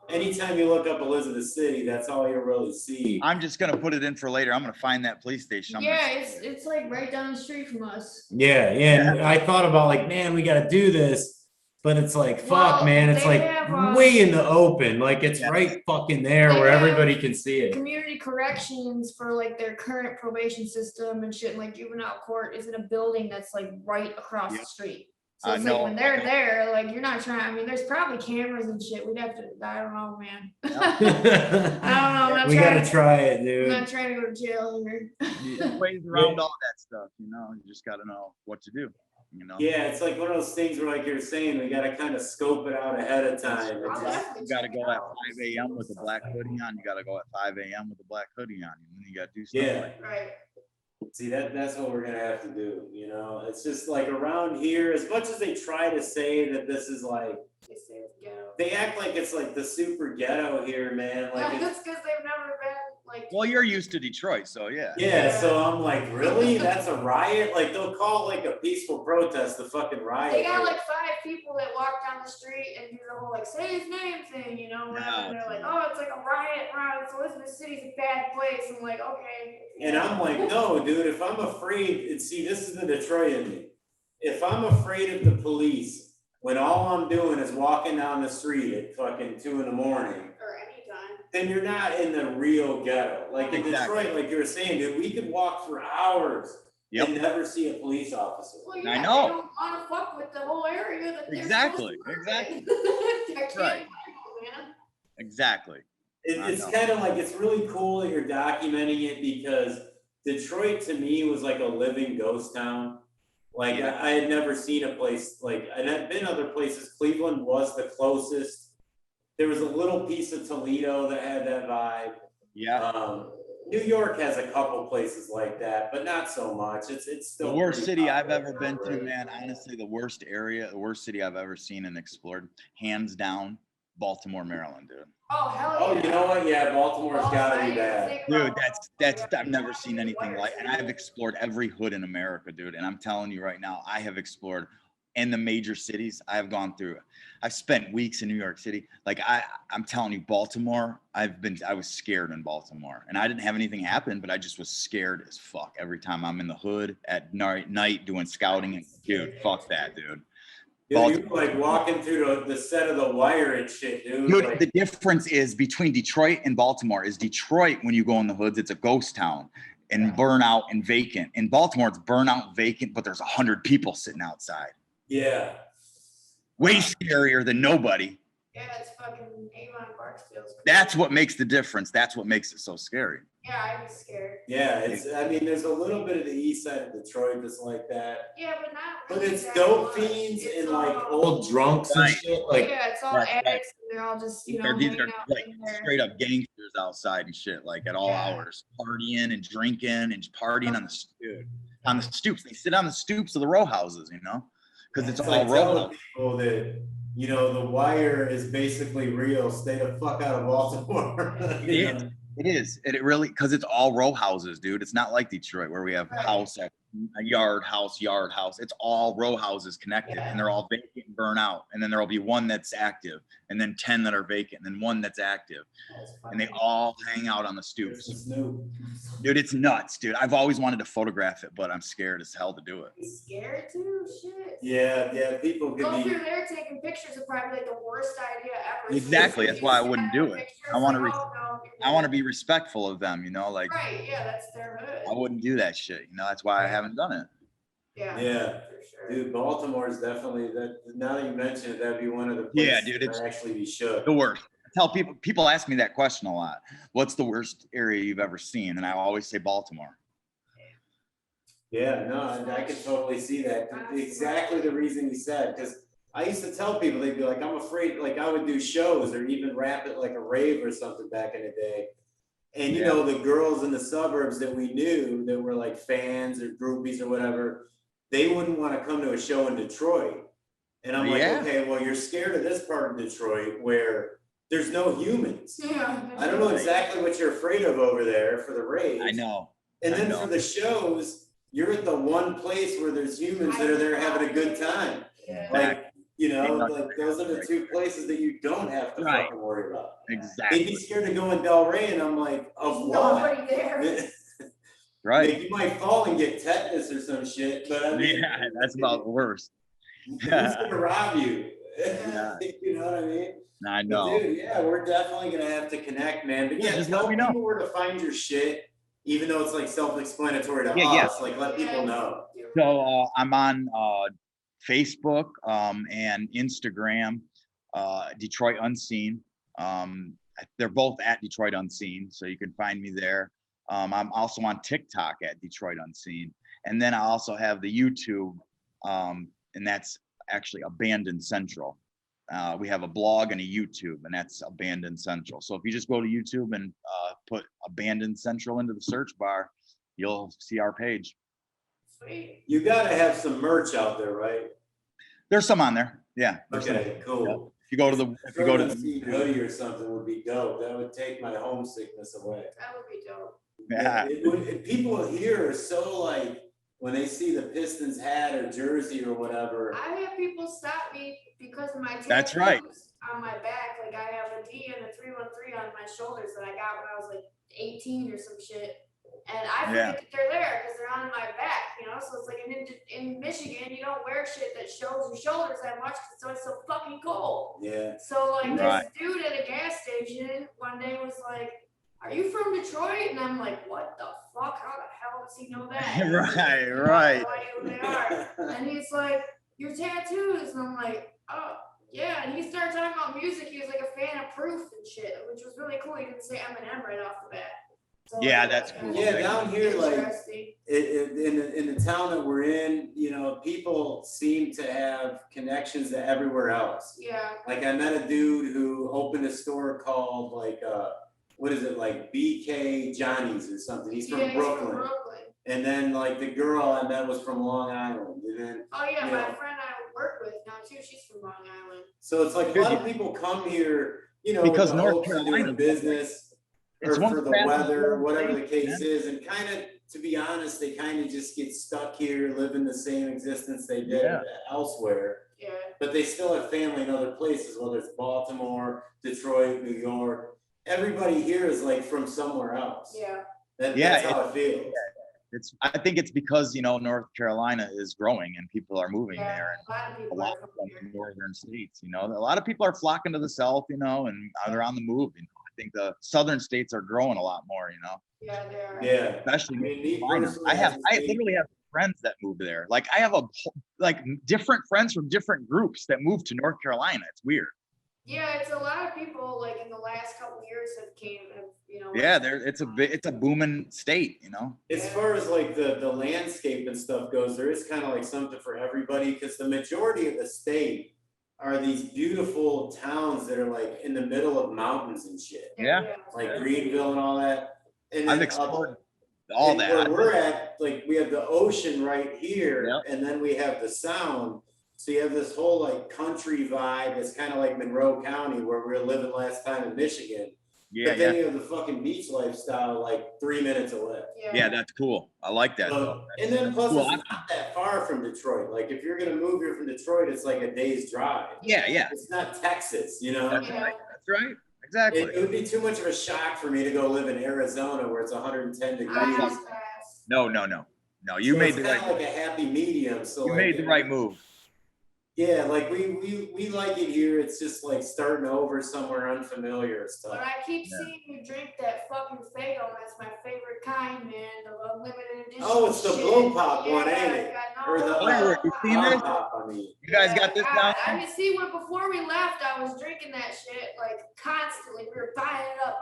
anytime you look up Elizabeth City, that's all you really see. I'm just gonna put it in for later. I'm gonna find that police station. Yeah, it's like right down the street from us. Yeah, and I thought about like, man, we got to do this, but it's like, fuck, Well, man, it's they like have, way in the open, like it's Yeah. right fucking there They where have everybody can see it. Community corrections for like their current probation system and shit, and like juvenile court is in a building that's like right across Yep. the street. So it's No, like when they're there, like you're not trying. I mean, there's probably cameras and shit. We'd have to. I don't know, man. I don't know. I'm not We trying gotta try it, I'm dude. not trying to go to jail here. ways around all that stuff, you know. You just gotta know what to do, you know. Yeah, it's like one of those things where, like you're saying, we got to kind of scope it out ahead of time. I'll It's just- definitely You gotta check go it at out. 5 a.m. with a black hoodie on. You gotta go at 5 a.m. with a black hoodie on. And then you gotta do stuff Yeah. like Right. See, that's what we're gonna have to do, you know? It's just like around here, as much as they try to say that this is like, They say it's ghetto. they act like it's like the super ghetto here, man. Like it's, That's because they've never been like. Well, you're used to Detroit, so yeah. yeah, so I'm like, really? That's a riot? Like they'll call like a peaceful protest the fucking riot. They got here. like 5 people that walk down the street and do the whole like say his name thing, you know, whatever. No, And they're it's like, not. oh, it's like a riot, right? So Elizabeth City's a bad place. I'm like, okay. And I'm like, no, dude, if I'm afraid, and see, this is the Detroit in me. If I'm afraid of the police, when all I'm doing is walking down the street at fucking 2 a.m, Or anytime. then you're not in the real ghetto. Like in Exactly. Detroit, like you were saying, dude, we could walk for hours Yep. and never see a police officer. Well, I yeah, know. They don't want to fuck with the whole area that they're Exactly, supposed to exactly. That's Right. man. Exactly. I It's know. kind of like, it's really cool that you're documenting it because Detroit to me was like a living ghost town. Like Yeah. I had never seen a place like, and I've been other places. Cleveland was the closest. There was a little piece of Toledo that had that vibe. Yeah. New York has a couple places like that, but not so much. It's still The worst pretty city I've popular, ever been to, right? man. Honestly, the worst city I've ever seen and explored, hands down, Baltimore, Maryland, dude. Oh, hell Oh, yeah. you know what? Yeah, Baltimore's gotta be bad. Dude, that's I've never seen anything like, and I've explored every hood in America, dude. And I'm telling you right now, I have explored in the major cities. I've spent weeks in New York City. Like I'm telling you, Baltimore, I was scared in Baltimore, and I didn't have anything happen, but I just was scared as fuck every time I'm in the hood at night doing scouting. And dude, fuck that, dude. Dude, you were like walking through the set of The Wire and shit, dude. Dude, Like, the difference is between Detroit and Baltimore is Detroit, when you go in the hoods, it's a ghost town and burnout and vacant. In Baltimore, it's burnout, vacant, but there's 100 people sitting outside. yeah. Way scarier than nobody. Yeah, it's fucking Avon Barksdale's. That's what makes the difference. That's what makes it so scary. Yeah, I was scared. Yeah, I mean, there's a little bit of the east side of Detroit that's like that. Yeah, but not. But really it's that dope much. fiends It's and like all- old drunks and Right. shit. Like, yeah, it's all That's right. addicts and they're all just, you know, These hanging are out like in there. straight up gangsters outside and shit, like at all Yeah. hours, partying and drinking and partying on the stoops. They sit on the stoops of the row houses, you know, because it's all like row telling houses. people that, you know, The Wire is basically real. Stay the fuck out of Baltimore. You know? It is. It really, because it's all row houses, dude. It's not like Detroit where we have Right. house at yard house. It's all row houses connected, Yeah. and they're all vacant and burn out. And then there'll be one that's active, and then 10 that are vacant, and then one that's active. And they all hang out on the There's stoops. this new. Dude, it's nuts, dude. I've always wanted to photograph it, but I'm scared as hell to do it. You scared too? Shit. Yeah, people Go could through be. there taking pictures of probably like the worst idea ever. Exactly, that's why I wouldn't do it. I wanna I want to be. be respectful of them, you know, like Right, yeah, that's their hood. I wouldn't do that shit, you know. That's why I haven't done it. Yeah. Yeah. For sure. Dude, Baltimore is definitely that. Now that you mention it, that'd be one of the Yeah, places dude, that it's actually be shook. The worst. I tell people ask me that question a lot. What's the worst area you've ever seen? And I always say Baltimore. Yeah, no, I can totally see that. Exactly the reason you said, because I used to tell people, they'd be like, I'm afraid, like I would do shows or even rap at like a rave or something back in the day. And you Yeah. know, the girls in the suburbs that we knew that were like fans or groupies or whatever, they wouldn't want to come to a show in Detroit. And I'm like, Yeah. okay, well, you're scared of this part of Detroit where there's no humans. Yeah. I don't know exactly what you're afraid of over there for the raves. I know. And I then know. for the shows, you're at the one place where there's humans that are there having a good time. Yeah. Like, you know, like those are the two places that you don't have to fucking worry about. Exactly. They'd be scared to go in Del Rey, and I'm like, of what? Nobody there. Right. Like, you might fall and get tetanus or some shit, but I mean, Yeah, that's about the worst. who's gonna rob you? Yeah. You know what I mean? I But know. dude, yeah, we're definitely gonna have to connect, man. But yeah, Just tell let me know. people where to find your shit, even though it's like self-explanatory to Yeah, us. Like, let people know. So I'm on Facebook and Instagram, Detroit Unseen. They're both at Detroit Unseen, so you can find me there. I'm also on TikTok at Detroit Unseen, and then I also have the YouTube, and that's actually Abandoned Central. We have a blog and a YouTube, and that's Abandoned Central. So if you just go to YouTube and put Abandoned Central into the search bar, you'll see our page. Sweet. You gotta have some merch out there, right? There's some on there. Yeah. there's some. Okay, cool. If you go to the Sea hoodie or something would be dope. That would take my homesickness away. That would be dope. Yeah. People here are so like, when they see the Pistons hat or jersey or whatever. I have people stop me because of my tattoos That's right. on my back. Like I have a D and a 313 on my shoulders that I got when I was like 18 or some shit. And I forget that they're there because they're on my back, you know? So it's like in Michigan, you don't wear shit that shows your shoulders that much because it's always so fucking cold. Yeah. So like Right. this dude at a gas station one day was like, "Are you from Detroit?" And I'm like, "What the fuck? How the hell does he know that?" Right, I right. have no idea who they are. And he's like, "Your tattoos?" And I'm like, "Oh, yeah." And he started talking about music. He was like a fan of Proof and shit, which was really cool. He didn't say Eminem right off the bat. So, Yeah, like, that's cool. Yeah, down here, like, interesting. in the town that we're in, you know, people seem to have connections to everywhere else. Yeah. Like, I met a dude who opened a store called like, what is it, like BK Johnny's or something. He's from Yeah, he's Brooklyn. from Brooklyn. And then like the girl I met was from Long Island. And then, Oh yeah, you my know, friend I work with now too. She's from Long Island. so it's like a lot of people come here, you know, Because with the North hopes of Carolina, doing business or it's one for of the the fastest weather, growing whatever the states, case is, and kind of, to be honest, they kind of just get stuck here, living the same existence they did Yeah. elsewhere. Yeah. But they still have family in other places, whether it's Baltimore, Detroit, New York. Everybody here is like from somewhere else. Yeah. That's how it feels. I think it's because, you know, North Carolina is growing and people are moving Yeah. there. A lot of And people a lot are of from them here. in northern states, you know, a lot of people are flocking to the south, you know, and they're on the move. You know, I think the southern states are growing a lot more, you know, Yeah, they are. Yeah. especially I mean, me North Carolina. personally, I literally have friends that moved there. Like I have like different friends from different groups that moved to North Carolina. It's weird. Yeah, it's a lot of people like in the last couple of years have you know. Yeah, it's a booming state, you know. As far as like the landscape and stuff goes, there is kind of like something for everybody, because the majority of the state are these beautiful towns that are like in the middle of mountains and shit, Yeah. like Greenville and all that. And I've then explored all and that. where we're at, like we have the ocean right here, Yep. and then we have the sound. So you have this whole like country vibe. It's kind of like Monroe County where we were living last time in Michigan. Yeah, But then yeah, you have the fucking beach lifestyle like 3 minutes away. yeah. That's cool. I like that. though. And then plus Well, it's not that far from Detroit. Like if you're gonna move here from Detroit, it's like a day's drive. Yeah, yeah. It's not Texas, you know? That's Yeah. right. That's right. Exactly. It would be too much of a shock for me to go live in Arizona where it's 110 degrees. I No. pass. No. You So made it's the kind right. of like a happy medium. So You like, made the right move. Yeah, like we like it here. It's just like starting over somewhere unfamiliar and stuff. But I keep Yeah. seeing you drink that fucking Faygo. That's my favorite kind, man. The limited edition. Oh, it's the shit. blow pop one, Yeah, ain't it? got Or no the blow Firework, you pop. seen this? Pop, I mean. You guys got this God, down? I can see when before we left, I was drinking that shit like constantly. We were buying it up,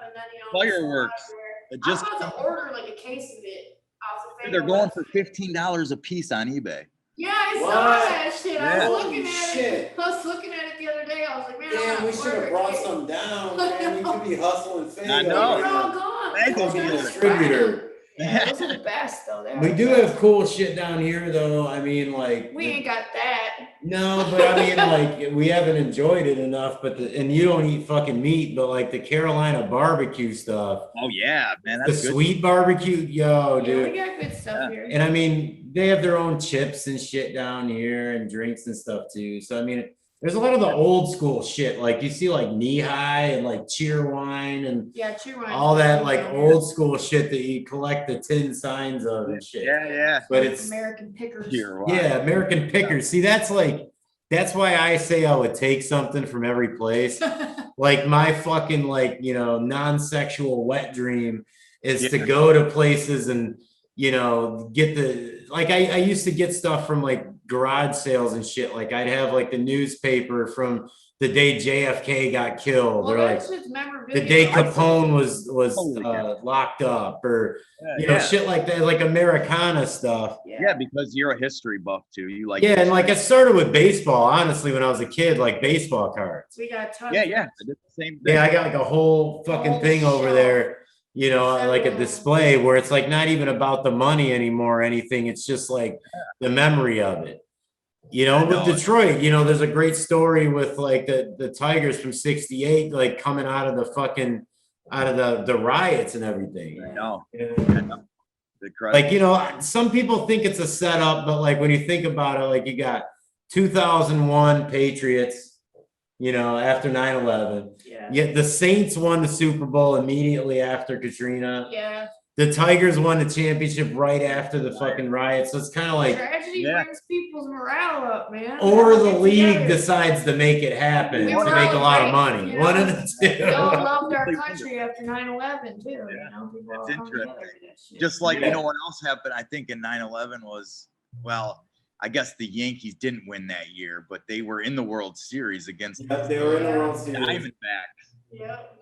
and then Fireworks. It just I'm about to order like a case of it off the Faygo. they're going website. for $15 a piece on eBay. Yeah, I saw What? that shit. I Yeah. was looking Holy at shit. it. I was looking at it the other day. I was like, man, Damn, we should have brought some. some down, man. We could be hustling Faygo. I know. They're all gone. Faygo Those are dealer. Distributor. Yeah, those are the best though. They are We the do best. have cool shit down here though. I mean, like We ain't got that. No, but I mean, like, we haven't enjoyed it enough, but and you don't eat fucking meat, but like the Carolina barbecue stuff, Oh yeah, man, the that's good. sweet barbecue, yo, Yeah, we dude. got good stuff Yeah. here. And I mean, they have their own chips and shit down here and drinks and stuff too. So I mean, there's a lot of the old school shit. Like you see like knee high and like cheer wine and Yeah, true wine. all that like old school shit that you collect the tin signs of and shit. Yeah. But it's American pickers. Here, why? yeah, American pickers. See, that's why I say I would take something from every place. Like my fucking like, you know, non-sexual wet dream is to go to places and, you know, get the, like I used to get stuff from like garage sales and shit. Like I'd have like the newspaper from the day JFK got killed, Well, or like that's just memorabilia. the day Capone was Holy locked up, or you know, yeah. shit like that, like Americana stuff. Yeah, because you're a history buff too. You like Yeah, and like it started with baseball, honestly, when I was a kid, like baseball cards. We got tons. Yeah. of- I did the same thing. Yeah, I got like a whole fucking Whole thing over shelf. there, you know, like a Several. display where it's like not even about the money anymore or anything. It's just like the memory of it. You know, I with know it. Detroit, you know, there's a great story with like the Tigers from '68, like coming out of the riots and everything. I know. You know? I know. Incredible. Like, you know, some people think it's a setup, but like when you think about it, like you got 2001 Patriots, you know, after 9/11. Yeah. Yet the Saints won the Super Bowl immediately after Katrina. Yeah. The Tigers won the championship right after the fucking riots. So it's kind of like, Tragedy Yeah. brings people's morale up, man. or They all the get league together. decides to make it happen We to were make a all lot of right, money. you One of know? the We all two. loved our country after 9/11 too. You know, people all It's come together interesting. for that shit. Just like, Yeah. you know what else happened, I think in 9/11 was, well, I guess the Yankees didn't win that year, but they were in the World Series against Yeah, they were in the World the Series. Diamondbacks. Yep.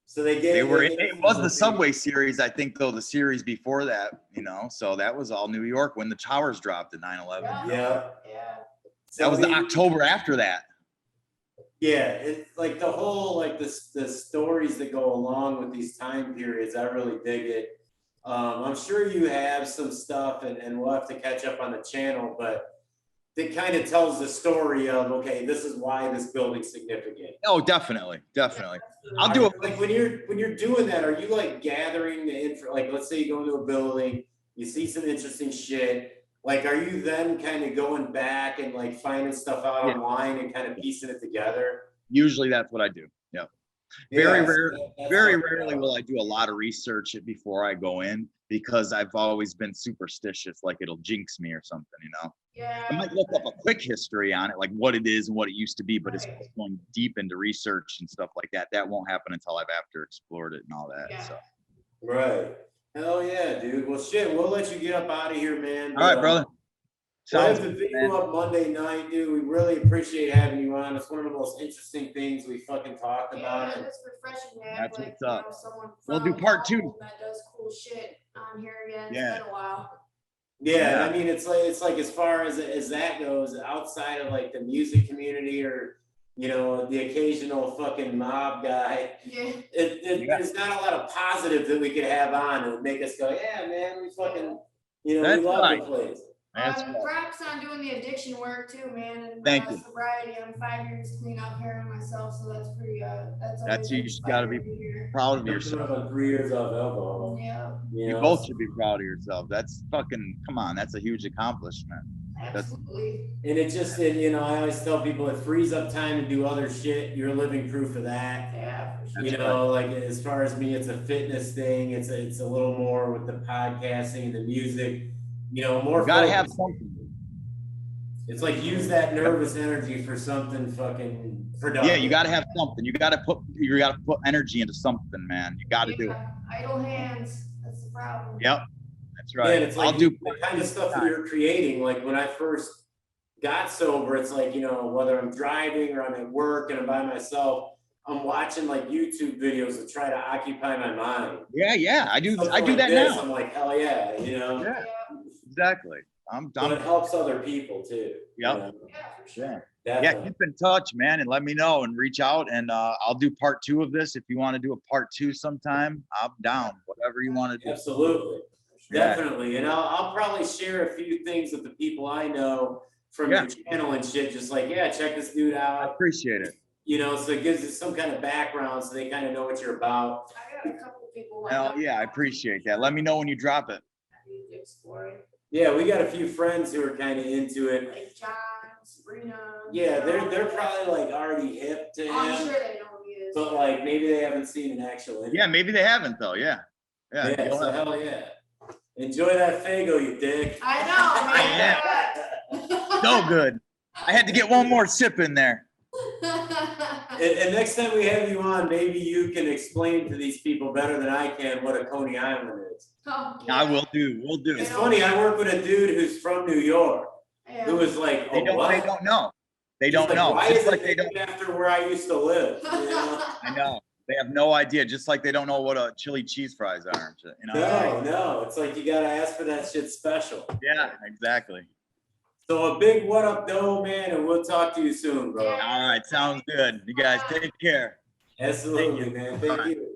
So they gave. They were they in, gave it was them the a Subway Series, I think, though, the series before that, you know, so that was all New York when the towers dropped at 9/11. Yeah. Yeah. Yeah. That was the So they- October after that. Yeah, it's like the whole like the stories that go along with these time periods. I really dig it. I'm sure you have some stuff, and we'll have to catch up on the channel, but that kind of tells the story of, okay, this is why this building's significant. Oh, definitely. I'll do it. Like when you're doing that, are you like gathering the info? Like, let's say you go into a building, you see some interesting shit. Like, are you then kind of going back and like finding stuff out Yeah. online and kind of piecing it together? Usually that's what I do. Yeah. Very Yes, rare, that's very what- rarely will I do a lot of research before I go in, because I've always been superstitious, like it'll jinx me or something, you know. Yeah. I might look up a quick history on it, like what it is and what it used to be, but as far Right. as going deep into research and stuff like that, that won't happen until I've after explored it and all that. Yeah. So, Right. Hell yeah, dude. Well, shit, we'll let you get up out of here, man. all right, brother. We'll have Sounds the good, video man. up Monday night, dude. We really appreciate having you on. It's one of the most interesting things we fucking talked Yeah, about. it's refreshing, man. That's like, what's up. You know, someone We'll do from part 2. home that does cool shit on here again. Yeah. It's been a while. Yeah, Yeah. I mean, it's like as far as that goes, outside of like the music community or, you know, the occasional fucking mob guy, Yeah. Yeah. there's not a lot of positive that we could have on that would make us go, yeah, man, we fucking, you know, That's we love right. the place. That's right. Props on doing the addiction work too, man. And Thank you. sobriety. I'm 5 years clean up here myself, so that's pretty. That's That's always you just gotta be inspiring to hear. proud of Coming yourself. up on 3 years of alcohol. Yeah, You You know? both should be proud of yourself. That's fucking, come on, that's a huge accomplishment. absolutely. And it just, you know, I always tell people it frees up time to do other shit. You're living proof of that. Yeah, for sure. You know, like as far as me, it's a fitness thing. It's a little more with the podcasting and the music. You know, more. You gotta focused. have something. It's like use that nervous energy for something fucking productive. Yeah, you gotta have something. You gotta put energy into something, man. You gotta do it. Idle hands. That's the problem. Yep. That's Yeah, right. and it's like I'll do the kind of stuff that you're creating. Like when I first got sober, it's like, you know, whether I'm driving or I'm at work and I'm by myself, I'm watching like YouTube videos to try to occupy my mind. Yeah. I do Something like that this, now. I'm like, hell yeah, you know. Yeah. Exactly. But it helps other people too. you Yep. know? Yeah, for sure. Yeah, Definitely. keep in touch, man, and let me know and reach out, and I'll do part 2 of this. If you want to do a part 2 sometime, I'm down. Whatever you want to do. Absolutely. Yeah. Definitely. And I'll probably share a few things with the people I know from your channel and shit, just like, yeah, check this dude I out. appreciate it. You know, so it gives us some kind of background so they kind of know what you're about. I got a couple people. Hell yeah, I appreciate that. Let me know when you drop it. Exploring. Yeah, we got a few friends who are kind of into it. Like John, Sabrina. Yeah, they're probably like already hip to him. I'm sure they know who he is. But like maybe they haven't seen an actual interview. Yeah, maybe they haven't though. Yeah. Yeah, so hell yeah. Enjoy that Faygo, you dick. I know, man. So good. I had to get one more sip in there. And next time we have you on, maybe you can explain to these people better than I can what a Coney Island is. Oh, I will do. We'll do. It's funny, I work with a dude who's from New York, who was like, They don't know. They don't He's like, know. Why Just is like it they don't. named after where I used to live? You know? I know. They have no idea. Just like they don't know what a chili cheese fries are. You know? No, it's like you gotta ask for that shit special. Yeah, exactly. So a big what up, though, man, and we'll talk to you soon, bro. All right, sounds good. You guys take care. Absolutely, man. Thank you.